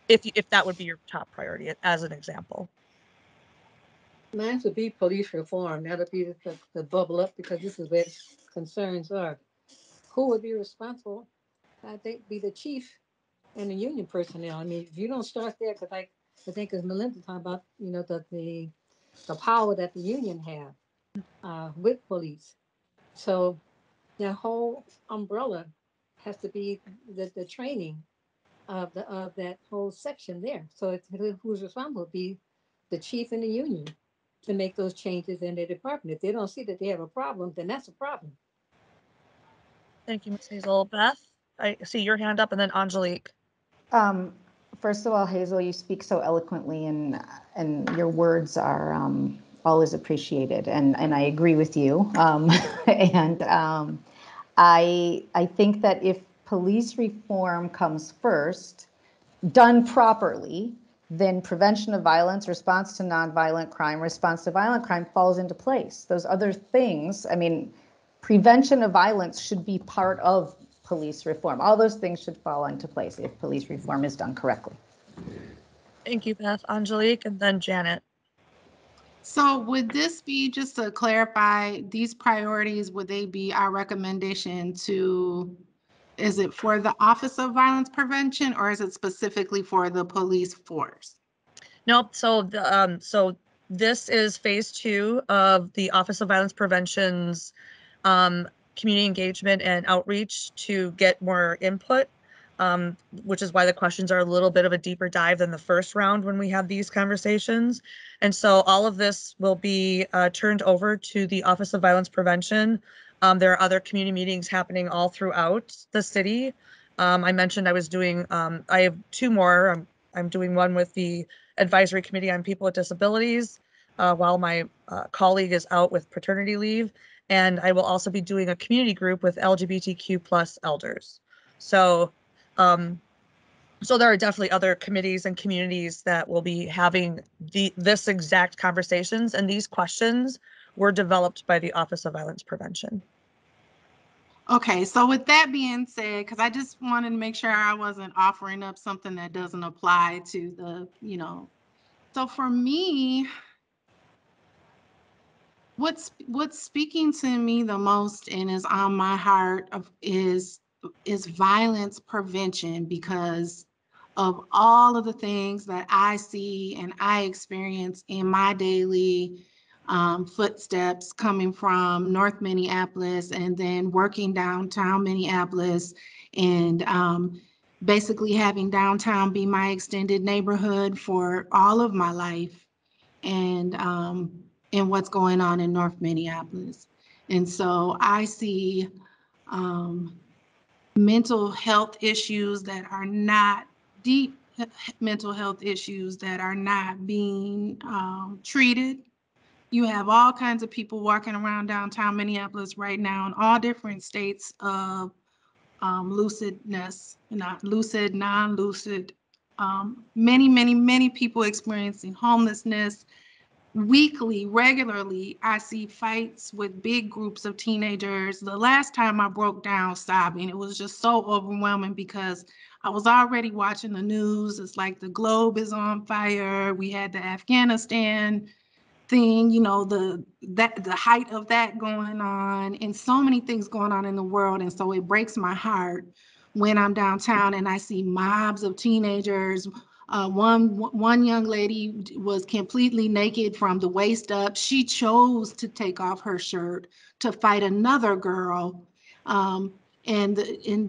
Speaker 1: If that would be your top priority, as an example.
Speaker 8: Mine would be police reform. That'll be the bubble up, because this is where concerns are. Who would be responsible? I think be the chief and the union personnel. I mean, if you don't start there, because I think as Melinda talking about, the power that the union have with police. So the whole umbrella has to be the training of that whole section there. So who's responsible would be the chief and the union to make those changes in their department. If they don't see that they have a problem, then that's a problem.
Speaker 1: Thank you, Ms. Hazel. Beth, I see your hand up, and then Angelique.
Speaker 4: First of all, Hazel, you speak so eloquently, and your words are always appreciated, and I agree with you. And I think that if police reform comes first, done properly, then prevention of violence, response to nonviolent crime, response to violent crime falls into place. Those other things, I mean, prevention of violence should be part of police reform. All those things should fall into place if police reform is done correctly.
Speaker 1: Thank you, Beth. Angelique, and then Janet.
Speaker 9: So would this be, just to clarify, these priorities, would they be our recommendation to, is it for the Office of Violence Prevention or is it specifically for the police force?
Speaker 1: Nope. So this is phase 2 of the Office of Violence Prevention's community engagement and outreach to get more input, which is why the questions are a little bit of a deeper dive than the first round when we had these conversations. And so all of this will be turned over to the Office of Violence Prevention. There are other community meetings happening all throughout the city. I mentioned I was doing, I have 2 more. I'm doing one with the Advisory Committee on People with Disabilities while my colleague is out with paternity leave. And I will also be doing a community group with LGBTQ plus elders. So, so there are definitely other committees and communities that will be having this exact conversations, and these questions were developed by the Office of Violence Prevention.
Speaker 9: Okay, so with that being said, because I just wanted to make sure I wasn't offering up something that doesn't apply to the. So for me, what's speaking to me the most and is on my heart is violence prevention, because of all of the things that I see and I experience in my daily footsteps coming from North Minneapolis and then working downtown Minneapolis, and basically having downtown be my extended neighborhood for all of my life, and what's going on in North Minneapolis. And so I see mental health issues that are not deep mental health issues that are not being treated. You have all kinds of people walking around downtown Minneapolis right now in all different states of lucidness, not lucid, non-lucid, many people experiencing homelessness. Weekly, regularly, I see fights with big groups of teenagers. The last time I broke down sobbing, it was just so overwhelming because I was already watching the news. It's like the globe is on fire. We had the Afghanistan thing, the height of that going on, and so many things going on in the world. And so it breaks my heart when I'm downtown and I see mobs of teenagers. One young lady was completely naked from the waist up. She chose to take off her shirt to fight another girl. And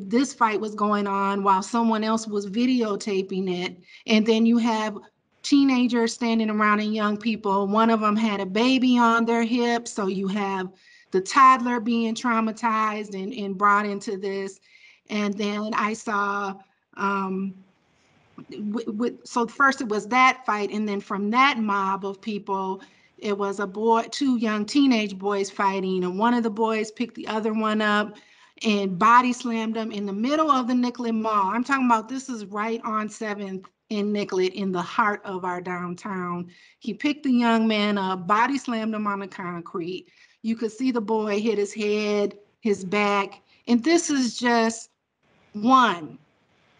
Speaker 9: this fight was going on while someone else was videotaping it. And then you have teenagers standing around and young people. One of them had a baby on their hip. So you have the toddler being traumatized and brought into this. And then I saw, so first it was that fight. And then from that mob of people, it was 2 young teenage boys fighting. And one of the boys picked the other one up and body slammed him in the middle of the Nicollet Mall. I'm talking about, this is right on 7th in Nicollet, in the heart of our downtown. He picked the young man up, body slammed him on the concrete. You could see the boy hit his head, his back. And this is just one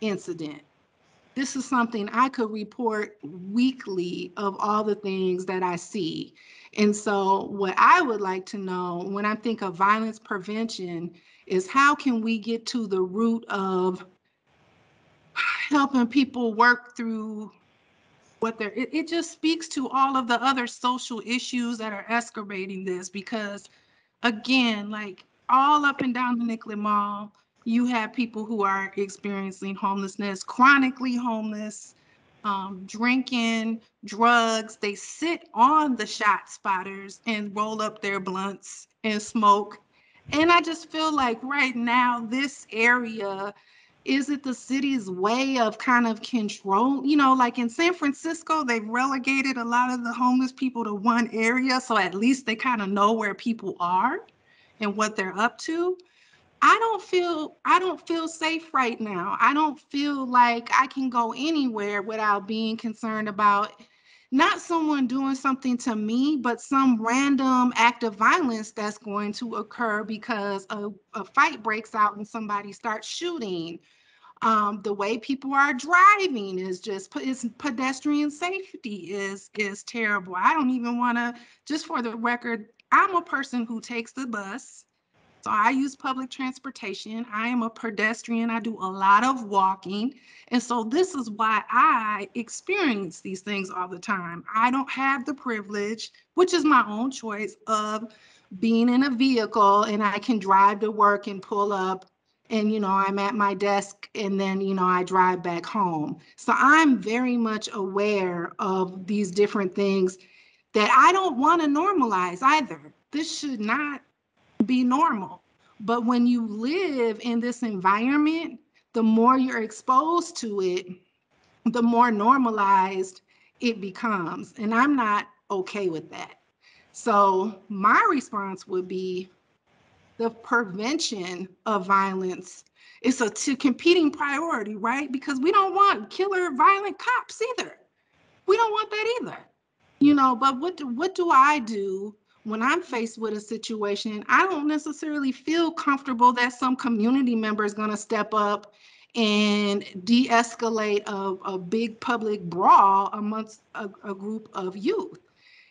Speaker 9: incident. This is something I could report weekly of all the things that I see. And so what I would like to know when I think of violence prevention is, how can we get to the root of helping people work through it just speaks to all of the other social issues that are excavating this. Because again, like all up and down the Nicollet Mall, you have people who are experiencing homelessness, chronically homeless, drinking, drugs. They sit on the shot spotters and roll up their blunts and smoke. And I just feel like right now, this area, is it the city's way of kind of control? Like in San Francisco, they've relegated a lot of the homeless people to one area. So at least they kind of know where people are and what they're up to. I don't feel safe right now. I don't feel like I can go anywhere without being concerned about not someone doing something to me, but some random act of violence that's going to occur because a fight breaks out and somebody starts shooting. The way people are driving is just, pedestrian safety is terrible. I don't even want to, just for the record, I'm a person who takes the bus. So I use public transportation. I am a pedestrian. I do a lot of walking. And so this is why I experience these things all the time. I don't have the privilege, which is my own choice, of being in a vehicle, and I can drive to work and pull up and, I'm at my desk, and then, I drive back home. So I'm very much aware of these different things that I don't want to normalize either. This should not be normal. But when you live in this environment, the more you're exposed to it, the more normalized it becomes. And I'm not okay with that. So my response would be the prevention of violence. It's a competing priority, right? Because we don't want killer violent cops either. We don't want that either. But what do I do when I'm faced with a situation? I don't necessarily feel comfortable that some community member is going to step up and de-escalate a big public brawl amongst a group of youth.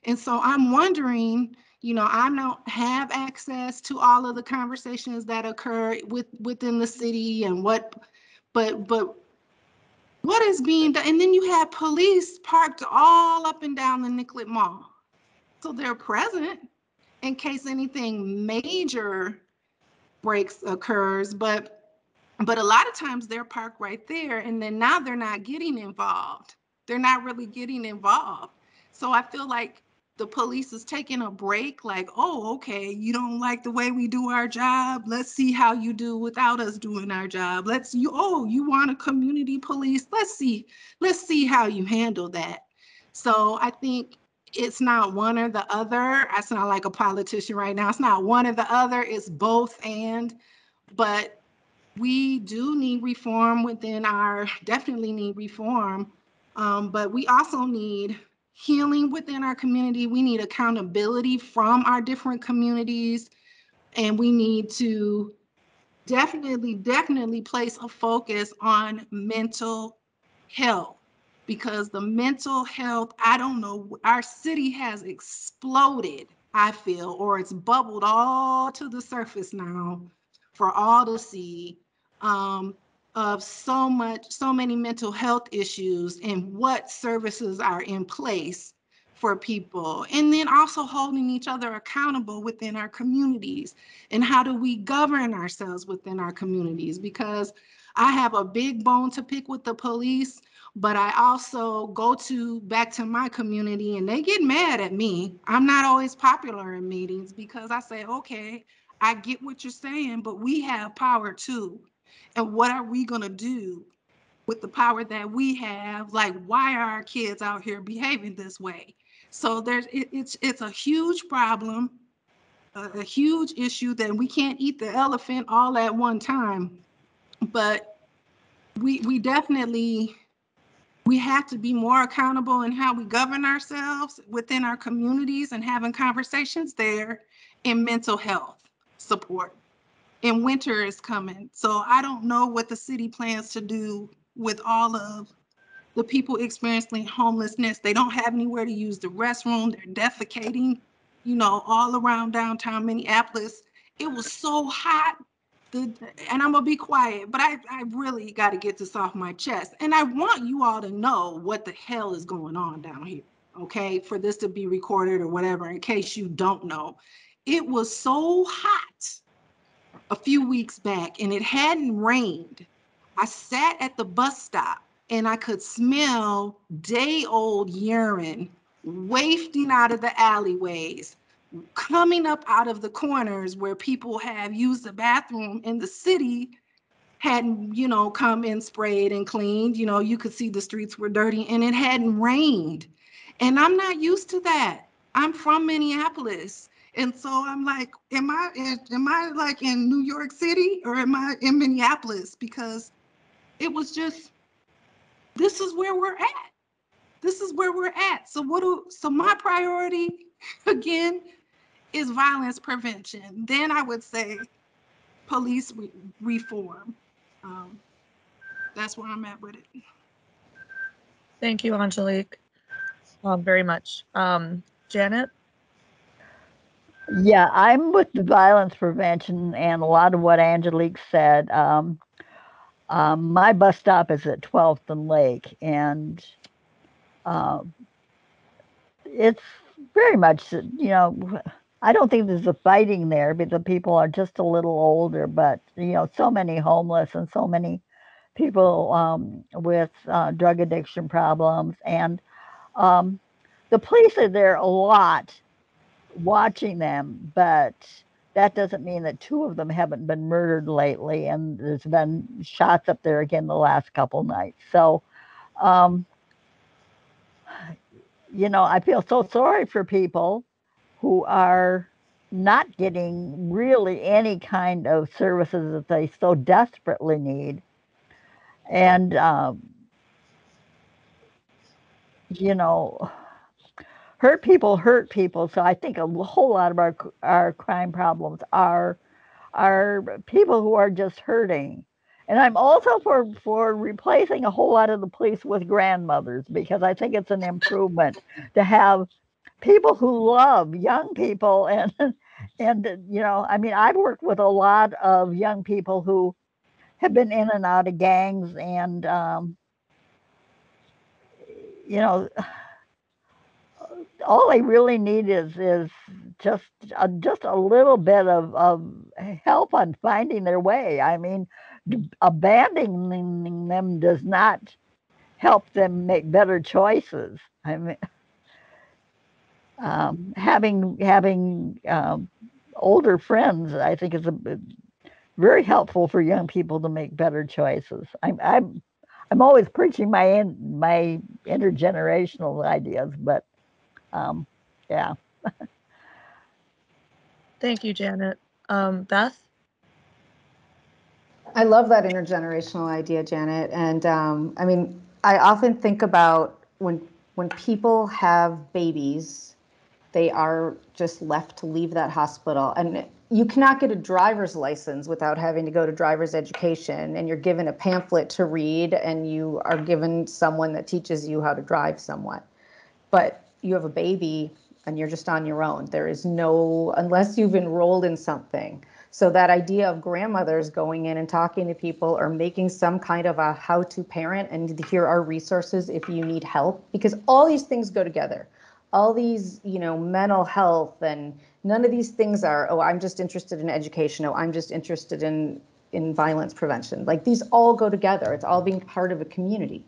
Speaker 9: And so I'm wondering, I don't have access to all of the conversations that occur within the city, and but what is being done? And then you have police parked all up and down the Nicollet Mall. So they're present in case anything major breaks occurs, but a lot of times they're parked right there, and then now they're not getting involved. They're not really getting involved. So I feel like the police is taking a break, like, oh, okay, you don't like the way we do our job. Let's see how you do without us doing our job. You want a community police? Let's see how you handle that. So I think it's not one or the other. I sound like a politician right now. It's not one or the other, it's both. But we do need reform definitely need reform, but we also need healing within our community. We need accountability from our different communities, and we need to definitely place a focus on mental health, because the mental health, I don't know, our city has exploded, I feel, or it's bubbled all to the surface now for all to see, of so many mental health issues, and what services are in place for people, and then also holding each other accountable within our communities, and how do we govern ourselves within our communities. Because I have a big bone to pick with the police, but I also go back to my community, and they get mad at me. I'm not always popular in meetings, because I say, okay, I get what you're saying, but we have power too. And what are we going to do with the power that we have? Like, why are our kids out here behaving this way? So it's a huge problem, a huge issue that we can't eat the elephant all at one time. But we definitely, we have to be more accountable in how we govern ourselves within our communities, and having conversations there, in mental health support. And winter is coming, so I don't know what the city plans to do with all of the people experiencing homelessness. They don't have anywhere to use the restroom. They're defecating, all around downtown Minneapolis. It was so hot. And I'm gonna be quiet, but I really got to get this off my chest. And I want you all to know what the hell is going on down here, okay? For this to be recorded or whatever, in case you don't know. It was so hot a few weeks back, and it hadn't rained. I sat at the bus stop, and I could smell day-old urine wafting out of the alleyways, coming up out of the corners where people have used the bathroom in the city, hadn't, come and sprayed and cleaned. You could see the streets were dirty, and it hadn't rained. And I'm not used to that. I'm from Minneapolis. And so I'm like, am I like in New York City, or am I in Minneapolis? Because it was just, this is where we're at. This is where we're at. So my priority again is violence prevention. Then I would say police reform. that's where I'm at with it.
Speaker 1: Thank you, Angelique, very much. Janet?
Speaker 5: Yeah, I'm with the violence prevention and a lot of what Angelique said. My bus stop is at 12th and Lake, and um, it's very much, I don't think there's a fighting there, but the people are just a little older, but, so many homeless and so many people with drug addiction problems. And um, the police are there a lot watching them, but that doesn't mean that two of them haven't been murdered lately. And there's been shots up there again the last couple nights. So, um, I feel so sorry for people who are not getting really any kind of services that they so desperately need. And, you know, hurt people. So I think a whole lot of our crime problems are people who are just hurting. And I'm also for replacing a whole lot of the police with grandmothers because I think it's an improvement to have people who love young people and I mean I've worked with a lot of young people who have been in and out of gangs and you know all they really need is just just a little bit of help on finding their way. I mean, abandoning them does not help them make better choices. I mean, having older friends, I think, is very helpful for young people to make better choices. I'm always preaching my intergenerational ideas, but yeah.
Speaker 1: Thank you, Janet. Beth?
Speaker 4: I love that intergenerational idea, Janet. And I mean, I often think about when people have babies, they are just left to leave that hospital. And you cannot get a driver's license without having to go to driver's education. And you're given a pamphlet to read, and you are given someone that teaches you how to drive somewhat. But you have a baby and you're just on your own. There is no, unless you've enrolled in something. So that idea of grandmothers going in and talking to people or making some kind of a how to parent and here are resources if you need help, because all these things go together. All these, mental health, and none of these things are, oh, I'm just interested in education. Oh, I'm just interested in violence prevention. Like these all go together. It's all being part of a community.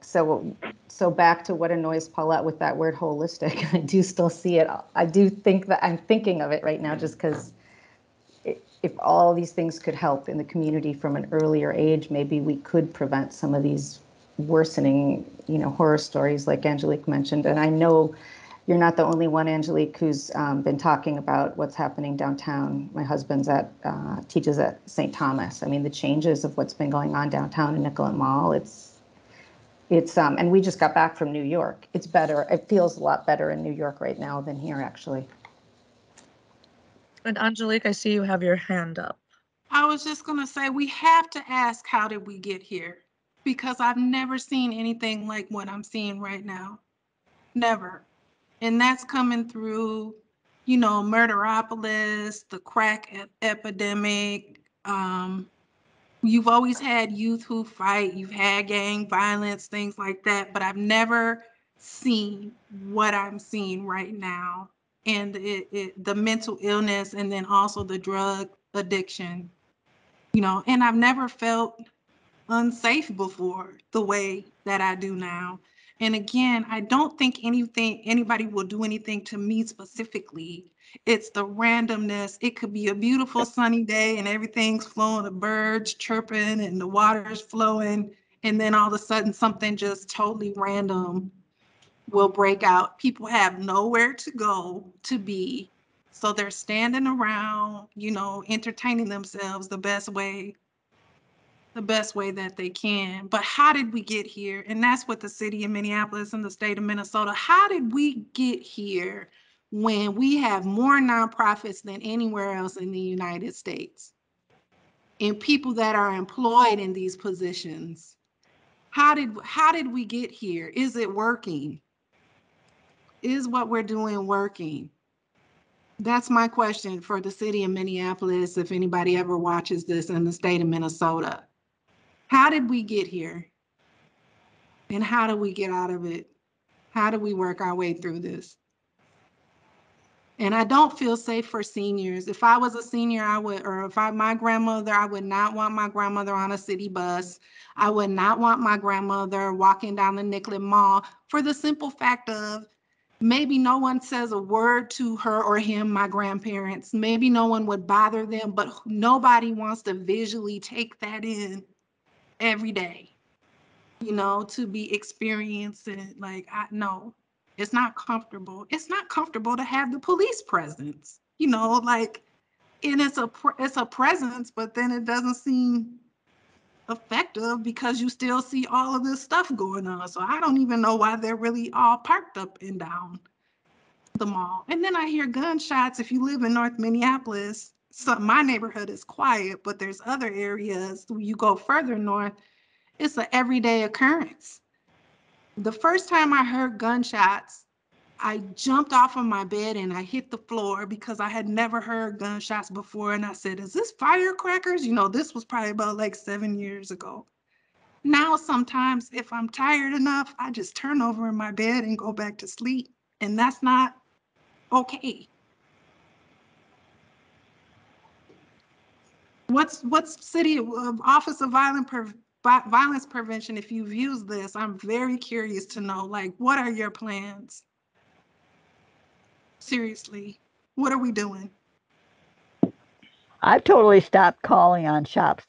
Speaker 4: So back to what annoys Paulette with that word holistic, I do still see it. I do think that I'm thinking of it right now just because if all these things could help in the community from an earlier age, maybe we could prevent some of these worsening, horror stories like Angelique mentioned. And I know you're not the only one, Angelique, who's been talking about what's happening downtown. My husband's teaches at St. Thomas. I mean, the changes of what's been going on downtown in Nicollet Mall, it's and we just got back from New York. It's better. It feels a lot better in New York right now than here, actually.
Speaker 1: And Angelique, I see you have your hand up.
Speaker 9: I was just going to say, we have to ask, how did we get here? Because I've never seen anything like what I'm seeing right now. Never. And that's coming through, Murderopolis, the crack epidemic. You've always had youth who fight, you've had gang violence, things like that, but I've never seen what I'm seeing right now. And the mental illness, and then also the drug addiction, and I've never felt unsafe before the way that I do now. And again, I don't think anybody will do anything to me specifically. It's the randomness. It could be a beautiful sunny day and everything's flowing, the birds chirping and the water's flowing. And then all of a sudden something just totally random will break out. People have nowhere to go to be. So they're standing around, entertaining themselves the best way that they can. But how did we get here? And that's what the city of Minneapolis and the state of Minnesota, how did we get here when we have more nonprofits than anywhere else in the United States? and people that are employed in these positions. How did we get here? Is it working? Is what we're doing working? That's my question for the city of Minneapolis, if anybody ever watches this in the state of Minnesota. How did we get here? And how do we get out of it? How do we work our way through this? And I don't feel safe for seniors. If I was a senior, I would, or if my grandmother, I would not want my grandmother on a city bus. I would not want my grandmother walking down the Nicollet Mall, for the simple fact of maybe no one says a word to her or him, my grandparents. Maybe no one would bother them, but nobody wants to visually take that in every day, you know, to be experiencing, like, no, it's not comfortable. It's not comfortable to have the police presence, you know, like, and it's a presence, but then it doesn't seem effective because you still see all of this stuff going on. So I don't even know why they're really all parked up and down the mall. And then I hear gunshots. If you live in North Minneapolis, so my neighborhood is quiet, but there's other areas, you go further north, it's an everyday occurrence. The first time I heard gunshots, I jumped off of my bed and I hit the floor because I had never heard gunshots before. And I said, is this firecrackers? You know, this was probably about like 7 years ago. Now, sometimes if I'm tired enough, I just turn over in my bed and go back to sleep. And that's not okay. What's city Office of Violence Prevention, if you've used this, I'm very curious to know, like, what are your plans? Seriously, what are we doing?
Speaker 5: I've totally stopped calling on shots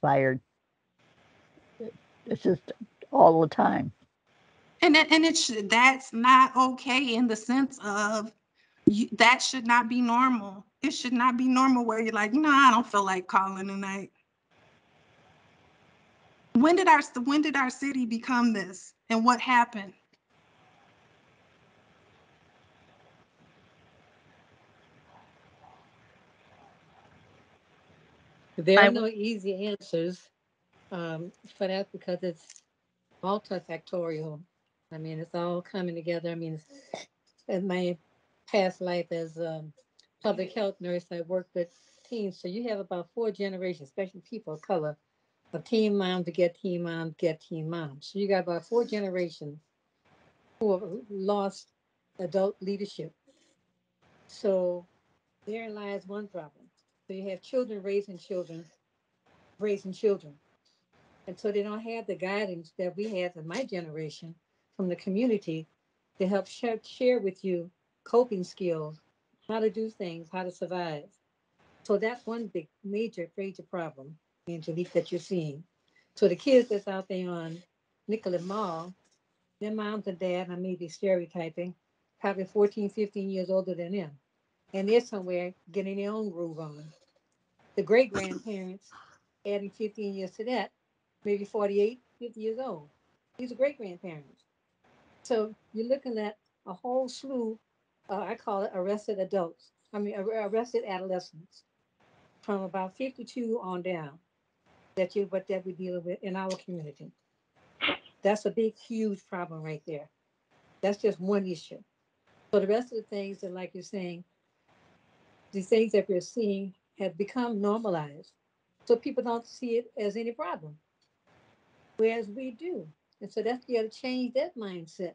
Speaker 5: fired. It's just all the time.
Speaker 9: And that's not okay, in the sense of that should not be normal. It should not be normal where you're like, no, I don't feel like calling tonight. When did our city become this, and what happened?
Speaker 8: There
Speaker 1: I
Speaker 8: are no easy answers for that because it's multifactorial. I mean, it's all coming together. I mean, in my past life as public health nurse, I worked with teens. So you have about 4 generations, especially people of color, of teen mom to get teen mom, get teen mom. So you got about 4 generations who have lost adult leadership. So therein lies one problem. So you have children raising children. And so they don't have the guidance that we had in my generation from the community to help share with you coping skills, how to do things, how to survive. So that's one big, major problem, Angelique, that you're seeing. So the kids that's out there on Nicollet Mall, their moms and dad, I may be stereotyping, probably 14, 15 years older than them. And they're somewhere getting their own groove on. The great grandparents, adding 15 years to that, maybe 48, 50 years old. These are great grandparents. So you're looking at a whole slew, I call it arrested adults. I mean, arrested adolescents from about 52 on down that we deal with in our community. That's a big, huge problem right there. That's just one issue. So the rest of the things that, like you're saying, the things that we're seeing have become normalized. So people don't see it as any problem, whereas we do. And so that's, you got to change that mindset.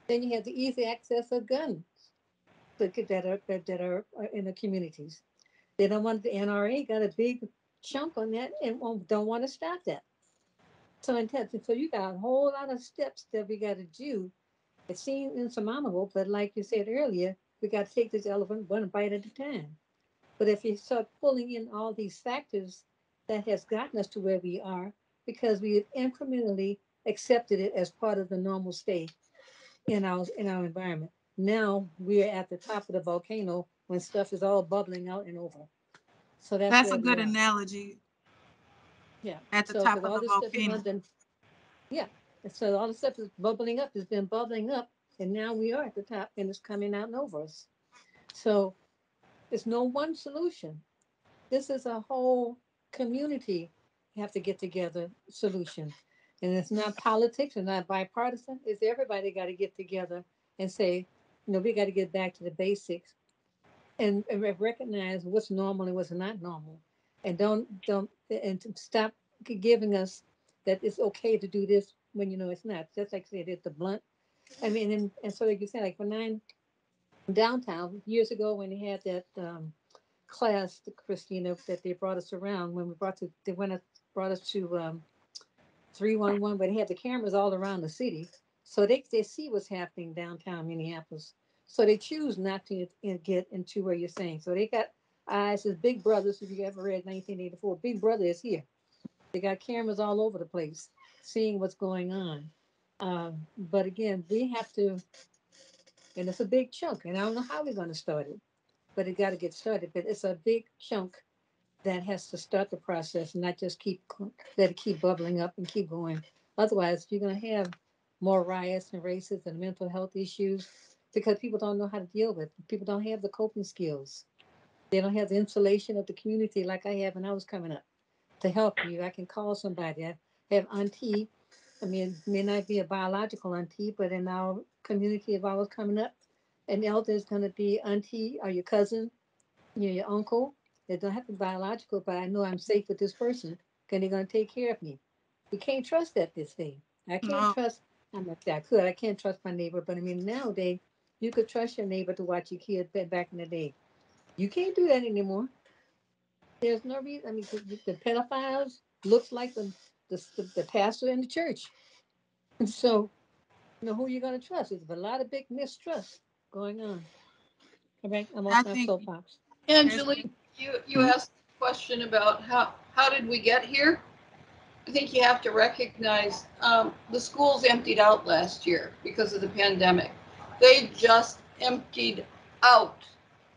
Speaker 8: Then you have the easy access of guns that are in the communities. They don't want, the NRA got a big chunk on that and don't want to stop that. So so you got a whole lot of steps that we got to do. It seems insurmountable, but like you said earlier, we got to take this elephant one bite at a time. But if you start pulling in all these factors that has gotten us to where we are, because we have incrementally accepted it as part of the normal state in our environment. Now we're at the top of the volcano when stuff is all bubbling out and over. So that's
Speaker 9: That's a
Speaker 8: where we
Speaker 9: good
Speaker 8: are.
Speaker 9: analogy.
Speaker 8: Yeah.
Speaker 9: At the
Speaker 8: So
Speaker 9: top
Speaker 8: because
Speaker 9: of
Speaker 8: all
Speaker 9: the
Speaker 8: this stuff is
Speaker 9: volcano.
Speaker 8: under, yeah. And so all the stuff is bubbling up, has been bubbling up, and now we are at the top and it's coming out and over us. So there's no one solution. This is a whole community have to get together solution. And it's not politics, it's not bipartisan. It's everybody got to get together and say, we got to get back to the basics and recognize what's normal and what's not normal, and don't and to stop giving us that it's okay to do this when it's not. Just like I said, it's the blunt. I mean, and so like you said, like when I'm downtown years ago when they had that class, Christina, that they brought us around when they brought us to 311, but they had the cameras all around the city, so they see what's happening downtown Minneapolis. So they choose not to get into where you're saying. So they got eyes as Big Brothers. If you ever read 1984, Big Brother is here. They got cameras all over the place, seeing what's going on. But again, we have to, and it's a big chunk, and I don't know how we're going to start it, but it got to get started. But it's a big chunk that has to start the process, and not just let it keep bubbling up and keep going. Otherwise, you're going to have more riots and races and mental health issues because people don't know how to deal with it. People don't have the coping skills. They don't have the insulation of the community like I have when I was coming up to help you. I can call somebody. I have auntie. I mean, it may not be a biological auntie, but in our community, if I was coming up, an elder is going to be auntie or your cousin, your uncle. They don't have to be biological, but I know I'm safe with this person because they're going to take care of me. We can't trust that this day. I can't
Speaker 9: No,
Speaker 8: trust, I'm not that could. I can't trust my neighbor, but I mean, nowadays, you could trust your neighbor to watch your kid back in the day. You can't do that anymore. There's no reason. I mean, the pedophiles looks like the pastor in the church. So, who are you going to trust? There's a lot of big mistrust going on. Okay, I'm off
Speaker 9: I
Speaker 8: my
Speaker 9: think
Speaker 8: soapbox.
Speaker 9: there's,
Speaker 2: Angelique, you asked a question about how did we get here? I think you have to recognize the schools emptied out last year because of the pandemic. They just emptied out.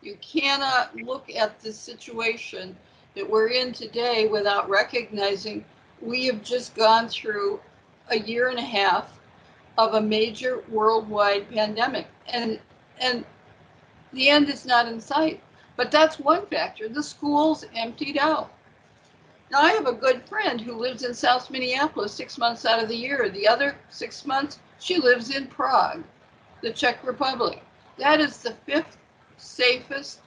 Speaker 2: You cannot look at the situation that we're in today without recognizing we have just gone through a year and a half of a major worldwide pandemic, and the end is not in sight. But that's one factor. The schools emptied out. Now, I have a good friend who lives in South Minneapolis 6 months out of the year. The other 6 months, she lives in Prague, the Czech Republic. That is the fifth safest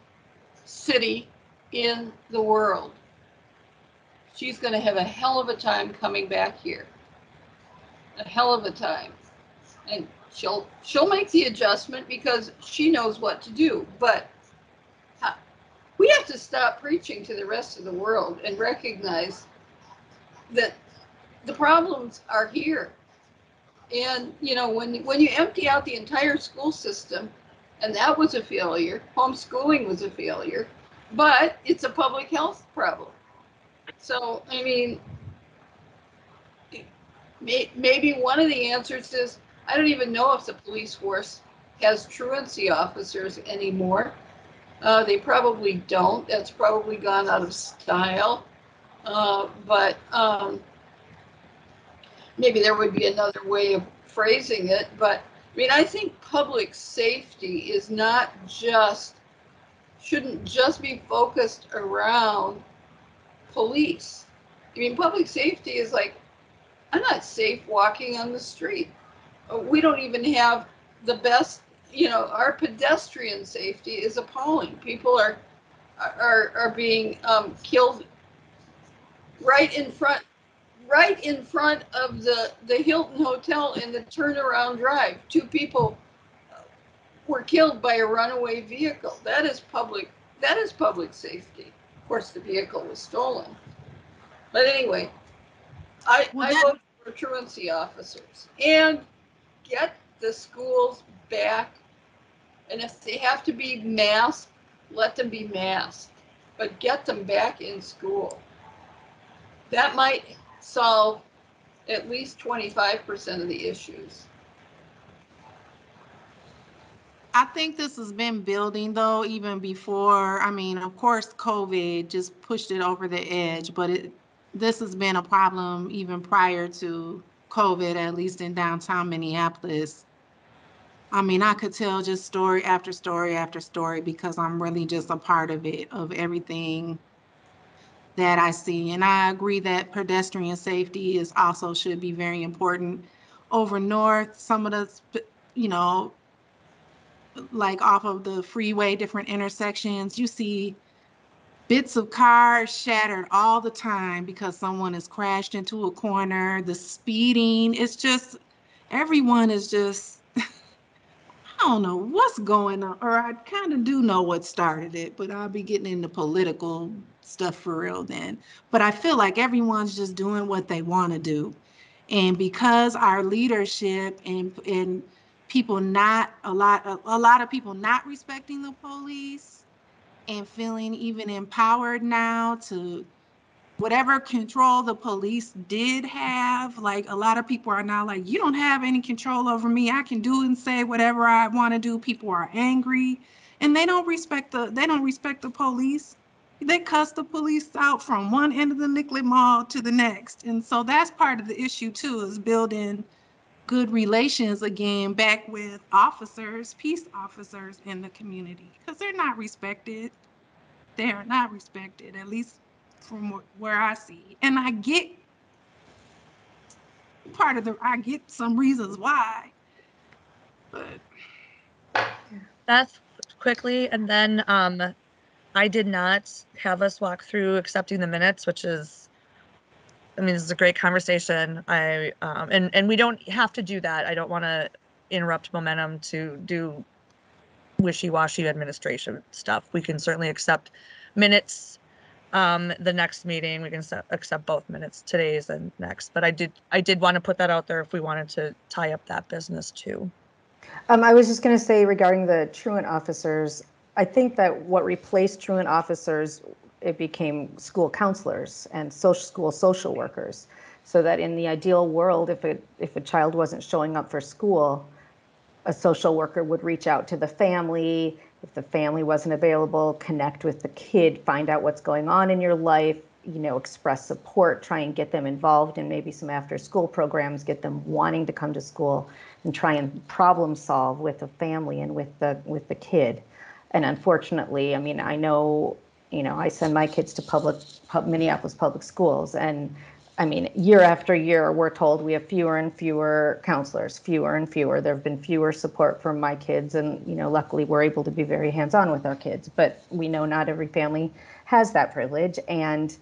Speaker 2: city in the world. She's going to have a hell of a time coming back here. A hell of a time. And she'll make the adjustment because she knows what to do. But we have to stop preaching to the rest of the world and recognize that the problems are here. And when you empty out the entire school system, and that was a failure, homeschooling was a failure, but it's a public health problem. So I mean, maybe one of the answers is I don't even know if the police force has truancy officers anymore. They probably don't. That's probably gone out of style. But maybe there would be another way of phrasing it. But I mean, I think public safety is not just, shouldn't just be focused around police. I mean, public safety is like, I'm not safe walking on the street. We don't even have the best, our pedestrian safety is appalling. People are being killed right in front of the Hilton Hotel in the turnaround drive. Two people were killed by a runaway vehicle. That is public safety. Of course, the vehicle was stolen. But anyway,
Speaker 9: well,
Speaker 2: I
Speaker 9: that,
Speaker 2: vote for truancy officers and get the schools back. And if they have to be masked, let them be masked. But get them back in school. That might solve at least 25% of the issues.
Speaker 9: I think this has been building though, even before. I mean, of course, COVID just pushed it over the edge, but this has been a problem even prior to COVID, at least in downtown Minneapolis. I mean, I could tell just story after story after story because I'm really just a part of it, of everything that I see. And I agree that pedestrian safety is also should be very important. Over north, some of the, you know, like off of the freeway, different intersections, you see bits of cars shattered all the time because someone has crashed into a corner. The speeding, it's just, everyone is just, I don't know what's going on, or I kind of do know what started it, but I'll be getting into political stuff for real then. But I feel like everyone's just doing what they want to do. And because our leadership and people not, a lot of people not respecting the police and feeling even empowered now to whatever control the police did have, like a lot of people are now like, you don't have any control over me. I can do and say whatever I want to do. People are angry and they don't respect the police. They cuss the police out from one end of the Nicollet Mall to the next. And so that's part of the issue too, is building good relations again back with officers, peace officers in the community, because they're not respected. They are not respected, at least from where I see. And I get I get some reasons why, but.
Speaker 1: Beth, quickly, and then I did not have us walk through accepting the minutes, which is, I mean, this is a great conversation. And we don't have to do that. I don't want to interrupt momentum to do wishy-washy administration stuff. We can certainly accept minutes the next meeting. We can accept both minutes, today's and next. But I did want to put that out there if we wanted to tie up that business too.
Speaker 4: I was just going to say regarding the truant officers, I think that what replaced truant officers, it became school counselors and school social workers. So that in the ideal world, if a child wasn't showing up for school, a social worker would reach out to the family. If the family wasn't available, connect with the kid, find out what's going on in your life, you know, express support, try and get them involved in maybe some after school programs, get them wanting to come to school and try and problem solve with the family and with the kid. And unfortunately, I mean, I know, you know, I send my kids to Minneapolis public schools, and I mean, year after year, we're told we have fewer and fewer counselors, fewer and fewer. There have been fewer support for my kids, and, you know, luckily we're able to be very hands-on with our kids. But we know not every family has that privilege, and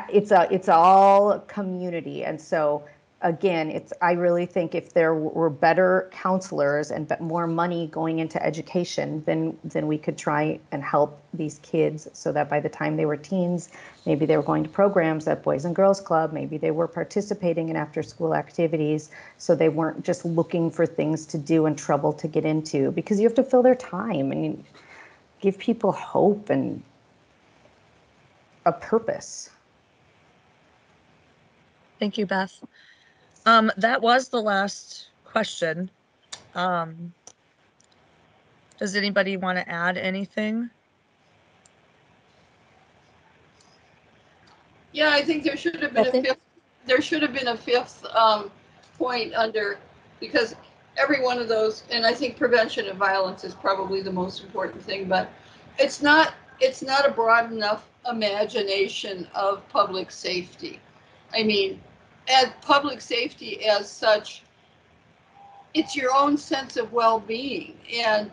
Speaker 4: it's all community. And so again, I really think if there were better counselors and more money going into education, then we could try and help these kids so that by the time they were teens, maybe they were going to programs at Boys and Girls Club, maybe they were participating in after school activities, so they weren't just looking for things to do and trouble to get into, because you have to fill their time and give people hope and a purpose.
Speaker 1: Thank you, Beth. That was the last question. Does anybody want to add anything?
Speaker 2: Yeah, I think there should have been a fifth. There should have been a fifth point under, because every one of those, and I think prevention of violence is probably the most important thing, but it's not a broad enough imagination of public safety. I mean, as public safety as such, it's your own sense of well-being, and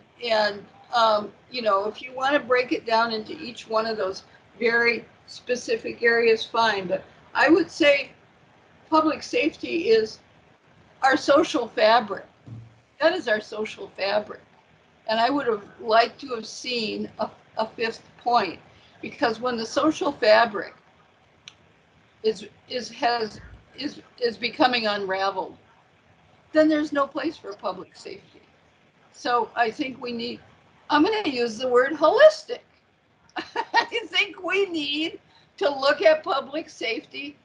Speaker 2: you know, if you want to break it down into each one of those very specific areas, fine. But I would say public safety is our social fabric. That is our social fabric. And I would have liked to have seen a fifth point, because when the social fabric is becoming unraveled, then there's no place for public safety. So I think I'm going to use the word holistic. I think we need to look at public safety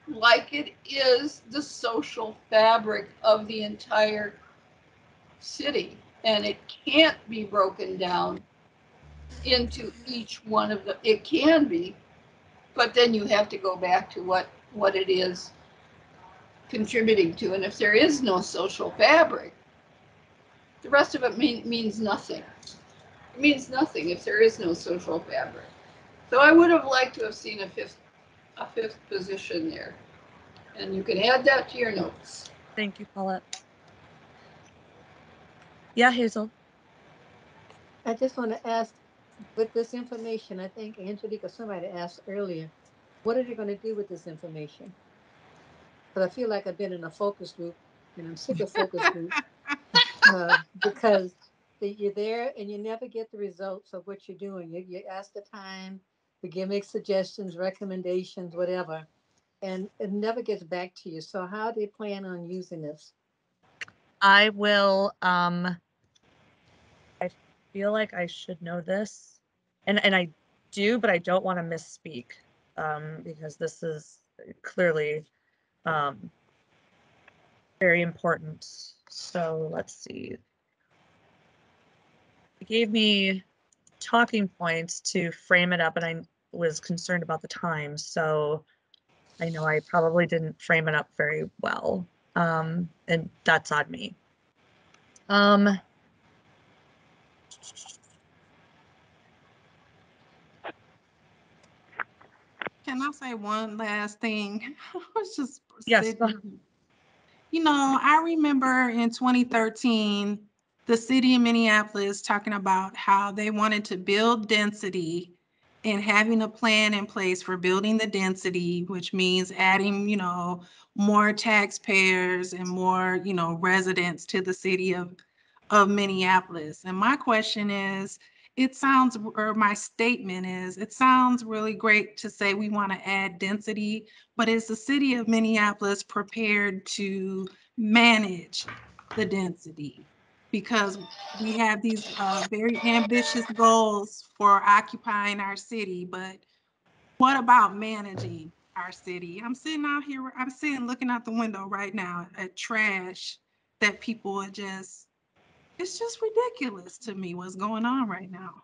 Speaker 2: like it is the social fabric of the entire city. And it can't be broken down into each one of the, it can be, but then you have to go back to what it is contributing to. And if there is no social fabric, the rest of it means nothing. It means nothing if there is no social fabric. So I would have liked to have seen a fifth position there. And you can add that to your notes.
Speaker 1: Thank you, Paulette. Yeah, Hazel.
Speaker 8: I just want to ask, with this information, I think Angelica, somebody asked earlier, what are they going to do with this information? But I feel like I've been in a focus group, and I'm sick of focus groups because you're there and you never get the results of what you're doing. You ask the time, you give make suggestions, recommendations, whatever, and it never gets back to you. So how do you plan on using this?
Speaker 1: I will, I feel like I should know this, and I do, but I don't want to misspeak, because this is clearly very important. So let's see. It gave me talking points to frame it up, and I was concerned about the time, so I know I probably didn't frame it up very well, and that's on me.
Speaker 9: Can I say one last thing? I was just
Speaker 1: Yes.
Speaker 9: sitting. You know, I remember in 2013, the city of Minneapolis talking about how they wanted to build density and having a plan in place for building the density, which means adding, more taxpayers and more, residents to the city of Minneapolis. And my question is, my statement is, it sounds really great to say we want to add density, but is the city of Minneapolis prepared to manage the density? Because we have these very ambitious goals for occupying our city, but what about managing our city? I'm sitting looking out the window right now at trash that people are it's just ridiculous to me what's going on right now.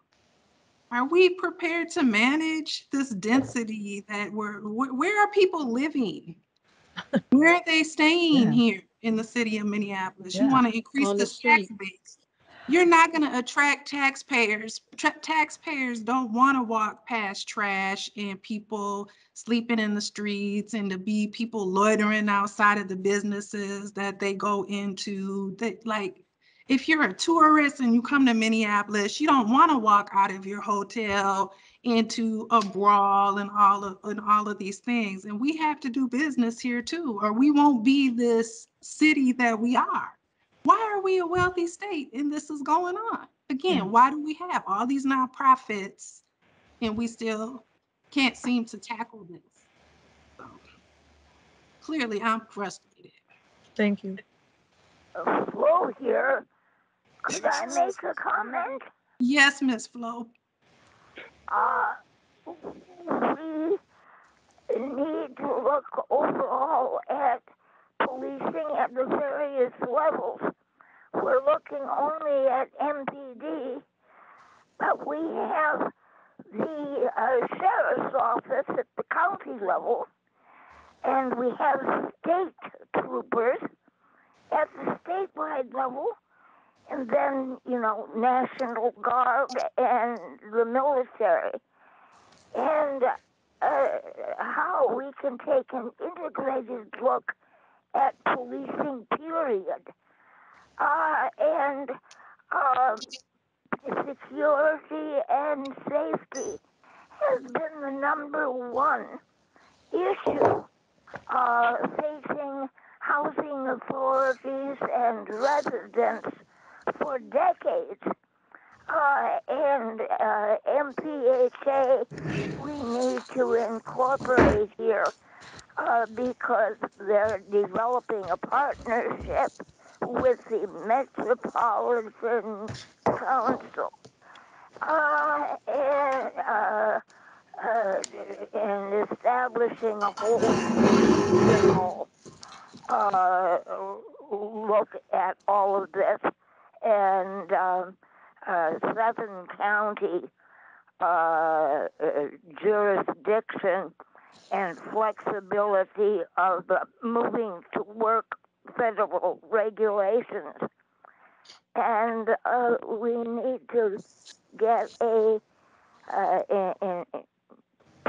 Speaker 9: Are we prepared to manage this density where are people living? Where are they staying here in the city of Minneapolis? You want to increase
Speaker 8: On the
Speaker 9: this tax
Speaker 8: street.
Speaker 9: base. You're not going to attract taxpayers. Taxpayers don't want to walk past trash and people sleeping in the streets and to be people loitering outside of the businesses that they go into. If you're a tourist and you come to Minneapolis, you don't want to walk out of your hotel into a brawl and all of these things. And we have to do business here too, or we won't be this city that we are. Why are we a wealthy state and this is going on? Again, why do we have all these nonprofits and we still can't seem to tackle this? So clearly I'm frustrated.
Speaker 1: Thank you.
Speaker 10: Flo here. Could I make a comment?
Speaker 9: Yes, Miss Flo.
Speaker 10: We need to look overall at policing at the various levels. We're looking only at MPD, but we have the sheriff's office at the county level, and we have state troopers at the statewide level, and then, National Guard and the military. And how we can take an integrated look at policing, period. And security and safety has been the number one issue facing housing authorities and residents for decades. And MPHA, we need to incorporate here because they're developing a partnership with the Metropolitan Council and establishing a whole regional look at all of this. And 7-county jurisdiction and flexibility of moving to work federal regulations. And we need to get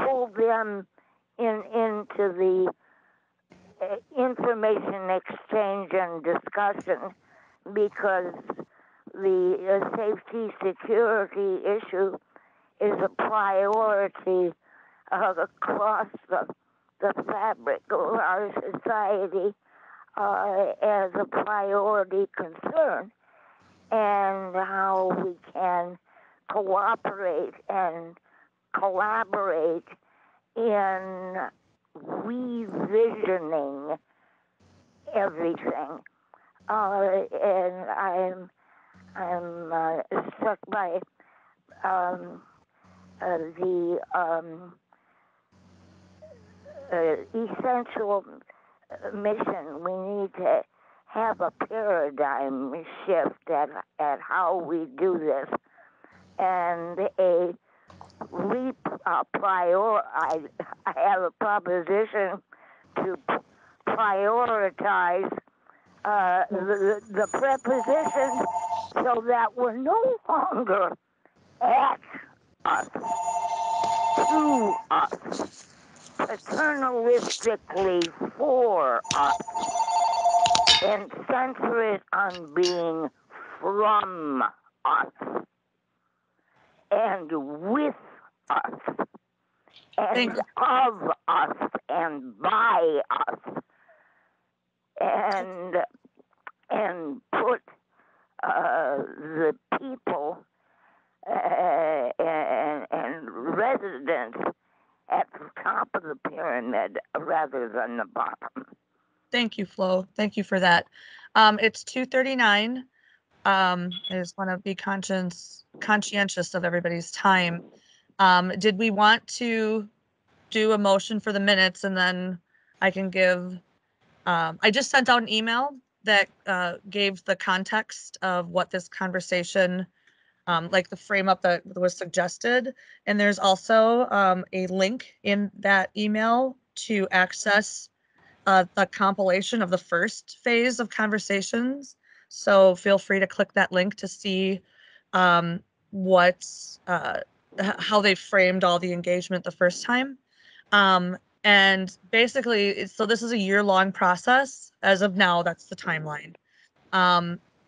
Speaker 10: pull them into the information exchange and discussion, because the safety security issue is a priority across the fabric of our society as a priority concern, and how we can cooperate and collaborate in revisioning everything. And I'm struck by the essential mission. We need to have a paradigm shift at how we do this, and I have a proposition to prioritize the prepositions so that we're no longer at us, to us, paternalistically for us, and center it on being from us and with us and of us and by us, and put the people and residents at the top of the pyramid rather than the bottom.
Speaker 1: Thank you, Flo. Thank you for that. It's 2:39. I just want to be conscientious of everybody's time. Did we want to do a motion for the minutes, and then I can give, I just sent out an email that gave the context of what this conversation, like the frame up that was suggested. And there's also a link in that email to access the compilation of the first phase of conversations. So feel free to click that link to see what's how they framed all the engagement the first time. And basically, so this is a year-long process. As of now, that's the timeline.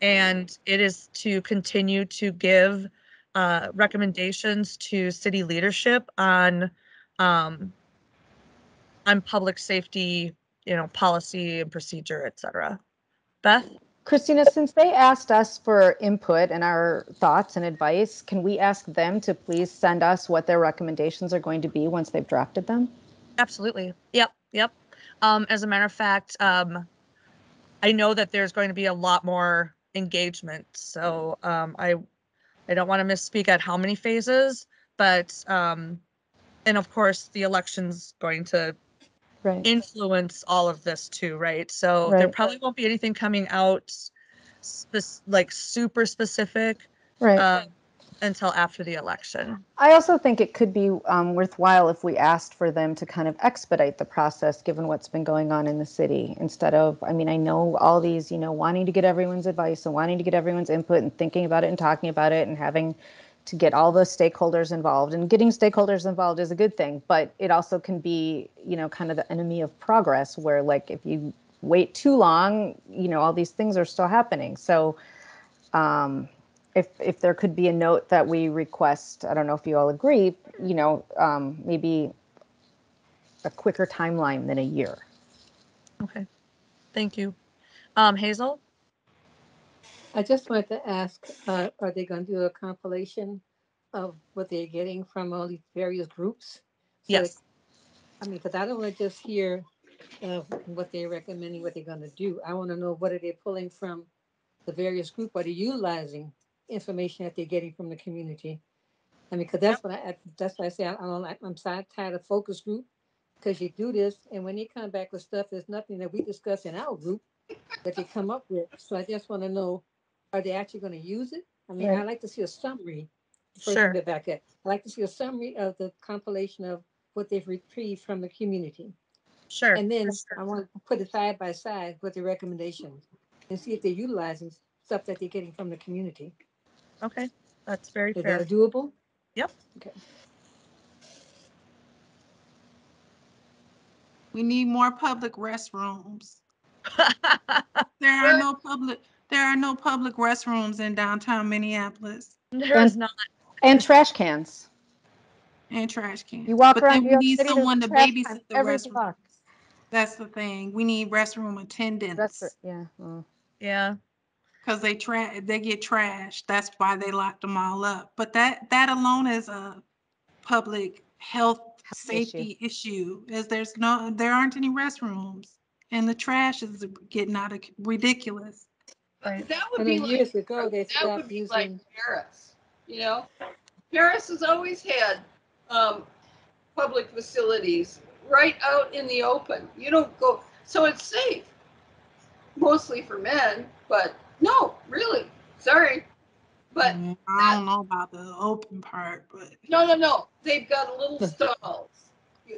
Speaker 1: And it is to continue to give recommendations to city leadership on public safety, policy and procedure, et cetera. Beth?
Speaker 4: Christina, since they asked us for input and our thoughts and advice, can we ask them to please send us what their recommendations are going to be once they've drafted them?
Speaker 1: Absolutely. Yep. As a matter of fact, I know that there's going to be a lot more engagement. So I don't want to misspeak at how many phases, but and of course the election's going to influence all of this too, right? So there probably won't be anything coming out like super specific until after the election.
Speaker 4: I also think it could be worthwhile if we asked for them to kind of expedite the process, given what's been going on in the city, instead of, I mean, I know all these, wanting to get everyone's advice and wanting to get everyone's input and thinking about it and talking about it and having to get all the stakeholders involved. And getting stakeholders involved is a good thing, but it also can be, kind of the enemy of progress, where like if you wait too long, all these things are still happening. So if there could be a note that we request, I don't know if you all agree, maybe a quicker timeline than a year.
Speaker 1: Okay, thank you. Hazel?
Speaker 8: I just wanted to ask, are they going to do a compilation of what they're getting from all these various groups? So
Speaker 1: yes.
Speaker 8: Because I don't want to just hear what they're recommending, what they're going to do. I want to know what are they pulling from the various group. Are they utilizing information that they're getting from the community? Because that's what that's why I say I'm tired of focus group, because you do this, and when they come back with stuff, there's nothing that we discuss in our group that they come up with. So I just want to know, are they actually going to use it? I like to see a summary.
Speaker 1: Sure.
Speaker 8: I like to see a summary of the compilation of what they've retrieved from the community.
Speaker 1: Sure.
Speaker 8: And then I want to put it side by side with the recommendations and see if they're utilizing stuff that they're getting from the community.
Speaker 1: Okay, that's very fair.
Speaker 8: Is that doable?
Speaker 1: Yep.
Speaker 8: Okay.
Speaker 9: We need more public restrooms. There are no public restrooms in downtown Minneapolis
Speaker 1: There's not.
Speaker 4: And trash cans.
Speaker 9: and trash cans.
Speaker 4: You walk
Speaker 9: But
Speaker 4: around
Speaker 9: then
Speaker 4: New
Speaker 9: we
Speaker 4: York
Speaker 9: need
Speaker 4: City, there's
Speaker 9: someone to
Speaker 4: trash cans
Speaker 9: babysit the
Speaker 4: every
Speaker 9: restroom.
Speaker 4: block.
Speaker 9: That's the thing. We need restroom attendants
Speaker 4: Yeah. Oh.
Speaker 1: Yeah.
Speaker 9: because they get trashed. That's why they locked them all up. But that alone is a public health safety issue, as there aren't any restrooms, and the trash is getting out of ridiculous.
Speaker 1: Right.
Speaker 2: That would
Speaker 8: I
Speaker 2: be
Speaker 8: know
Speaker 2: like,
Speaker 8: years ago they
Speaker 2: that would
Speaker 8: stopped
Speaker 2: be like
Speaker 8: using.
Speaker 2: Paris, you know? Paris has always had public facilities right out in the open. You don't go, so it's safe, mostly for men, but no, really, sorry. But
Speaker 9: I don't know about the open part, but
Speaker 2: no, they've got little stalls.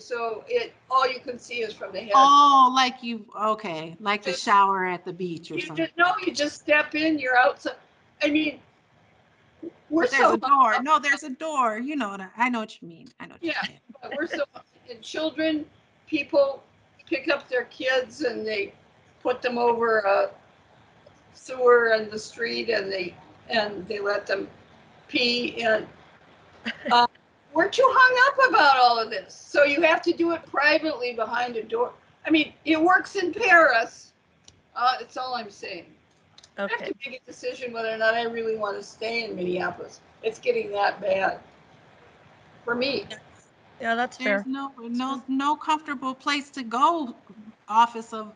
Speaker 2: So all you can see is from the head.
Speaker 9: oh, like the shower at the beach or something.
Speaker 2: You just step in, you're outside. I mean,
Speaker 9: There's a door. No, there's a door. You know that. I know what you mean.
Speaker 2: But we're so, and children, people pick up their kids and they put them over a sewer in the street and they let them pee, and we're too hung up about all of this. So you have to do it privately behind a door. I mean, it works in Paris. That's all I'm saying. I have
Speaker 1: Okay.
Speaker 2: to make a decision whether or not I really want to stay in Minneapolis. It's getting that bad for me.
Speaker 1: Yeah, that's
Speaker 9: There's
Speaker 1: fair.
Speaker 9: no comfortable place to go. Office of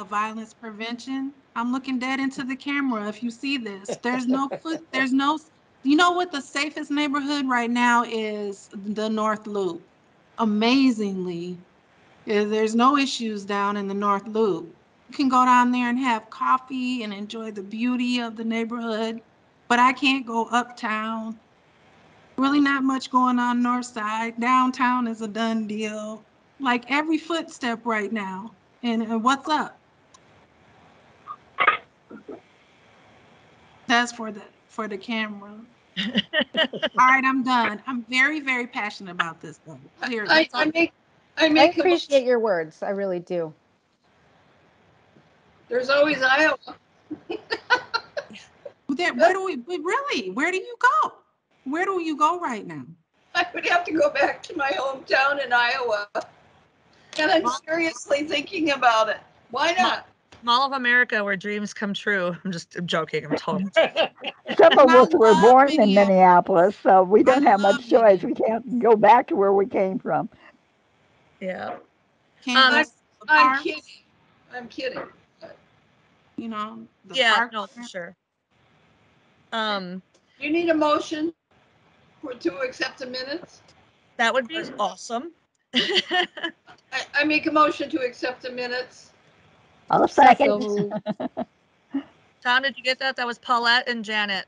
Speaker 9: Violence Prevention. I'm looking dead into the camera. If you see this, there's no foot. There's no. You know what the safest neighborhood right now is? The North Loop. Amazingly, there's no issues down in the North Loop. You can go down there and have coffee and enjoy the beauty of the neighborhood, but I can't go uptown. Really not much going on north side. Downtown is a done deal. Like every footstep right now. And what's up? That's for the camera. All right, I'm done. I'm very, very passionate about this though. Clearly.
Speaker 2: I
Speaker 4: appreciate your words. I really do.
Speaker 2: There's always Iowa.
Speaker 9: Where do you go? Where do you go right now?
Speaker 2: I would have to go back to my hometown in Iowa. And I'm seriously thinking about it. Why not?
Speaker 1: Mall of America, where dreams come true. I'm joking. I'm totally joking.
Speaker 5: Some of us were born in Minneapolis, so we don't have much choice. We can't go back to where we came from.
Speaker 1: Yeah.
Speaker 2: I'm kidding. I'm kidding. But,
Speaker 9: you know,
Speaker 1: yeah, no, for sure.
Speaker 2: You need a motion to accept the minutes?
Speaker 1: That would be awesome.
Speaker 2: I make a motion to accept the minutes.
Speaker 5: I'll second.
Speaker 1: Tom, did you get that? That was Paulette and Janet.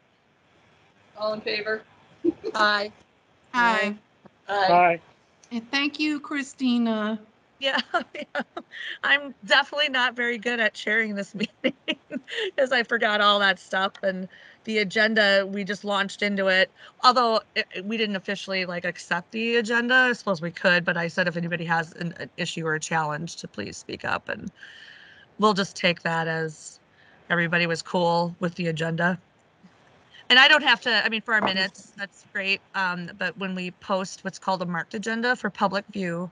Speaker 2: All in favor?
Speaker 1: Aye.
Speaker 9: Aye.
Speaker 6: Aye.
Speaker 9: And thank you, Christina.
Speaker 1: Yeah, I'm definitely not very good at chairing this meeting because I forgot all that stuff, and the agenda, we just launched into it. Although we didn't officially like accept the agenda. I suppose we could, but I said if anybody has an issue or a challenge to please speak up, and we'll just take that as everybody was cool with the agenda. And I don't have to, I mean, for our minutes, that's great. But when we post what's called a marked agenda for public view,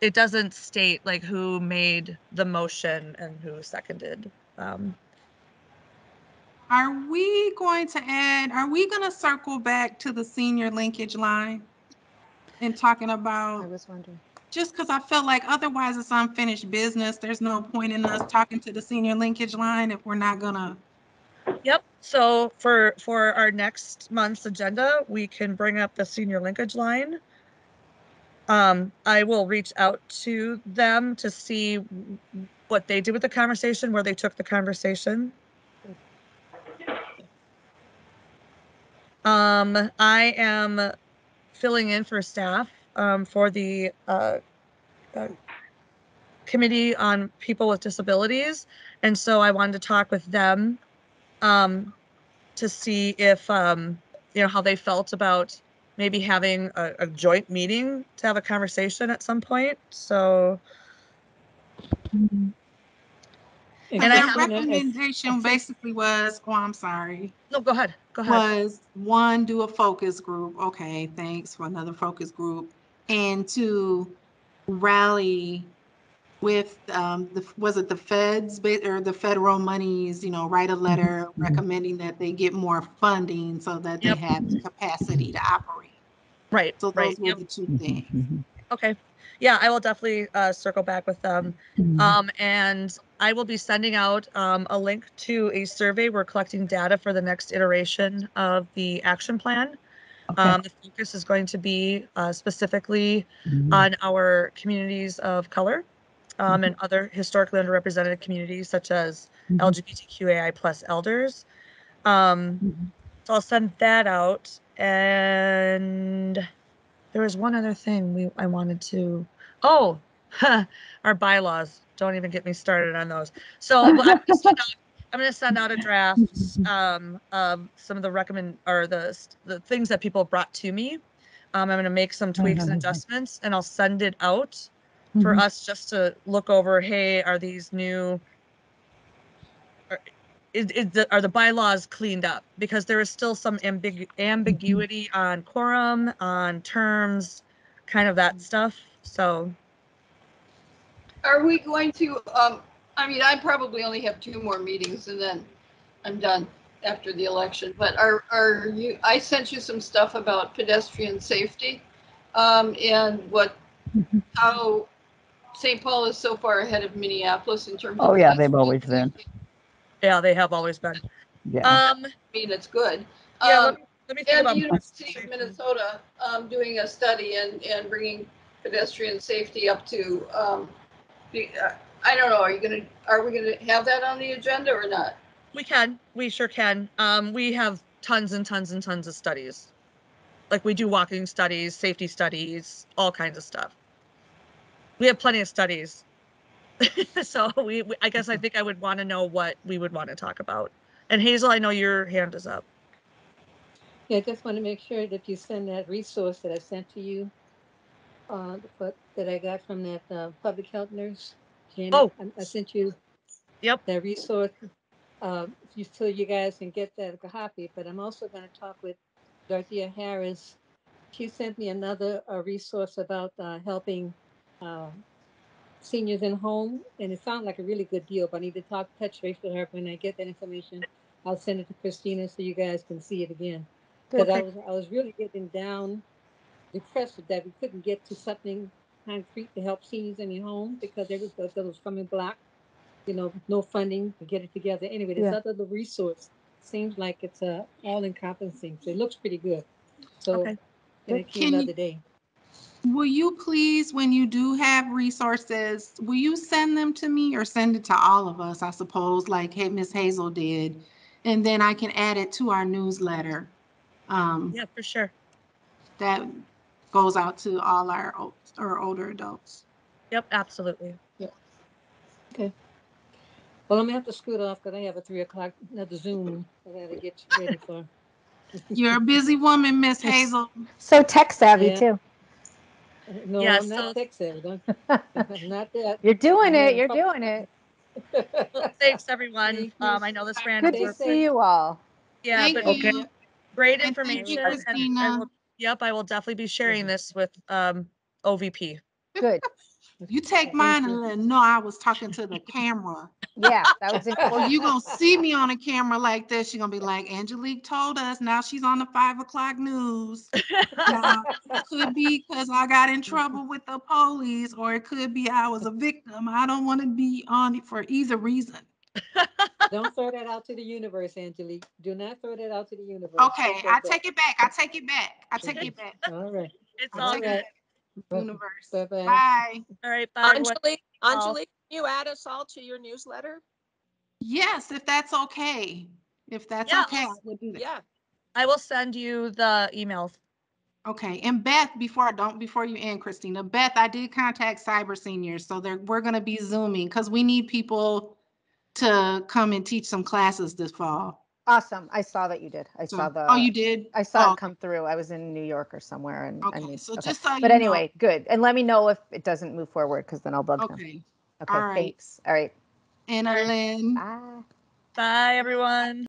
Speaker 1: it doesn't state like who made the motion and who seconded.
Speaker 9: Are we going to circle back to the senior linkage line and talking about,
Speaker 4: I was wondering,
Speaker 9: just because I felt like otherwise it's unfinished business. There's no point in us talking to the senior linkage line if we're not gonna.
Speaker 1: Yep. So for our next month's agenda, we can bring up the senior linkage line. I will reach out to them to see what they did with the conversation, where they took the conversation. I am filling in for staff for the committee on people with disabilities, and so I wanted to talk with them to see if you know how they felt about maybe having a joint meeting to have a conversation at some point. So,
Speaker 8: And
Speaker 1: And
Speaker 9: And
Speaker 1: I
Speaker 9: their
Speaker 1: have-
Speaker 9: recommendation basically was, oh, I'm sorry,
Speaker 1: no, go ahead.
Speaker 9: was one, do a focus group. Okay, thanks for another focus group. And two, rally with was it the feds or the federal monies, write a letter recommending that they get more funding so that they
Speaker 1: Yep.
Speaker 9: have the capacity to operate.
Speaker 1: Right.
Speaker 9: So
Speaker 1: right.
Speaker 9: those were
Speaker 1: Yep.
Speaker 9: the two things.
Speaker 1: Okay. Yeah, I will definitely circle back with them. And I will be sending out a link to a survey. We're collecting data for the next iteration of the action plan.
Speaker 5: Okay.
Speaker 1: The focus is going to be specifically on our communities of color and other historically underrepresented communities such as LGBTQAI plus elders. So I'll send that out. And there was one other thing I wanted to. Oh, our bylaws. Don't even get me started on those. So I'm going to send out a draft of some of the the things that people brought to me. I'm going to make some tweaks and adjustments, and I'll send it out for us just to look over. Hey, are these new? Are the bylaws cleaned up? Because there is still some ambiguity on quorum, on terms, kind of that stuff. So,
Speaker 2: Are we going to, I mean, I probably only have 2 more meetings and then I'm done after the election, but are you, I sent you some stuff about pedestrian safety, and how St. Paul is so far ahead of Minneapolis in terms of.
Speaker 5: Oh, yeah, they've always been.
Speaker 1: yeah, they have always been.
Speaker 5: Yeah.
Speaker 2: I mean, it's good.
Speaker 1: Yeah, let me think
Speaker 2: And
Speaker 1: about
Speaker 2: the University of Minnesota doing a study and bringing pedestrian safety up to, I don't know, are we gonna have that on the agenda or not?
Speaker 1: We sure can. We have tons and tons and tons of studies. Like we do walking studies, safety studies, all kinds of stuff. We have plenty of studies. So I guess I think I would want to know what we would want to talk about. And Hazel, I know your hand is up.
Speaker 8: Yeah, I just want to make sure that you send that resource that I sent to you, that I got from that public health nurse, Janet.
Speaker 1: Oh.
Speaker 8: I sent you
Speaker 1: Yep.
Speaker 8: that resource, so you guys can get that copy. But I'm also going to talk with Dorothea Harris. She sent me another resource about helping seniors in home, and it sounded like a really good deal. But I need to touch base with her. When I get that information, I'll send it to Christina so you guys can see it again. Because I was really getting down, depressed that we couldn't get to something concrete to help seniors in your home because there was coming block, no funding to get it together. Anyway, this other little resource seems like it's all encompassing. So it looks pretty good. So
Speaker 1: Okay.
Speaker 8: and it came the other day.
Speaker 9: Will you please, when you do have resources, will you send them to me or send it to all of us, I suppose, like hey, Miss Hazel did, and then I can add it to our newsletter.
Speaker 1: Yeah, for sure.
Speaker 9: That goes out to all our older adults.
Speaker 1: Yep, absolutely.
Speaker 8: Yeah. Okay. Well, I'm gonna have to scoot off because I have a 3 o'clock another Zoom I gotta get ready for.
Speaker 9: You're a busy woman, Miss Hazel.
Speaker 4: So tech savvy
Speaker 8: Yeah.
Speaker 4: too.
Speaker 8: No,
Speaker 1: Yeah,
Speaker 8: I'm not tech savvy. I'm not that.
Speaker 4: You're doing
Speaker 8: I'm
Speaker 4: it.
Speaker 8: having
Speaker 4: You're
Speaker 8: trouble.
Speaker 4: doing it.
Speaker 1: Well, thanks everyone.
Speaker 8: Thank you.
Speaker 1: I know this ran
Speaker 4: Good
Speaker 8: Stay
Speaker 4: to
Speaker 1: over.
Speaker 4: see you all.
Speaker 1: Yeah,
Speaker 9: Thank
Speaker 1: but
Speaker 9: you.
Speaker 1: great
Speaker 9: And thank
Speaker 1: information.
Speaker 9: you,
Speaker 1: And
Speaker 9: Christina.
Speaker 1: I will definitely be sharing this with OVP.
Speaker 4: Good.
Speaker 9: You take mine and let them know I was talking to the camera.
Speaker 4: Yeah, that was
Speaker 9: Or
Speaker 4: important.
Speaker 9: you gonna see me on a camera like this, you're gonna be like, Angelique told us, now she's on the 5 o'clock news. Now, it could be because I got in trouble with the police, or it could be I was a victim. I don't want to be on it for either reason.
Speaker 8: Don't throw that out to the universe, Angelique. Do not throw that out to the universe.
Speaker 9: Okay, I take it back. I take it back. I take it back.
Speaker 8: All right.
Speaker 1: It's
Speaker 9: I
Speaker 1: all
Speaker 9: take
Speaker 1: good.
Speaker 9: it back. Universe.
Speaker 8: Bye-bye.
Speaker 9: Bye.
Speaker 1: All right, bye. everyone.
Speaker 7: Angelique, can you add us all to your newsletter?
Speaker 9: Yes, if that's okay. If that's
Speaker 1: Yeah,
Speaker 9: okay, I would do that.
Speaker 7: Yeah.
Speaker 1: I will send you the emails.
Speaker 9: Okay, and Beth, before you end, Christina, Beth, I did contact Cyber Seniors, so we're going to be Zooming because we need people to come and teach some classes this fall.
Speaker 4: Awesome. I saw that you did. I saw
Speaker 9: So, oh, you did?
Speaker 4: I saw
Speaker 9: Oh,
Speaker 4: it come through. I was in New York or somewhere and I
Speaker 9: okay.
Speaker 4: made,
Speaker 9: So
Speaker 4: okay.
Speaker 9: just so
Speaker 4: But
Speaker 9: you know.
Speaker 4: anyway, good. And let me know if it doesn't move forward because then I'll bug them.
Speaker 9: Okay.
Speaker 4: Okay,
Speaker 9: All right.
Speaker 4: thanks. All right.
Speaker 9: Anna Lynn.
Speaker 4: Bye.
Speaker 1: Bye, everyone.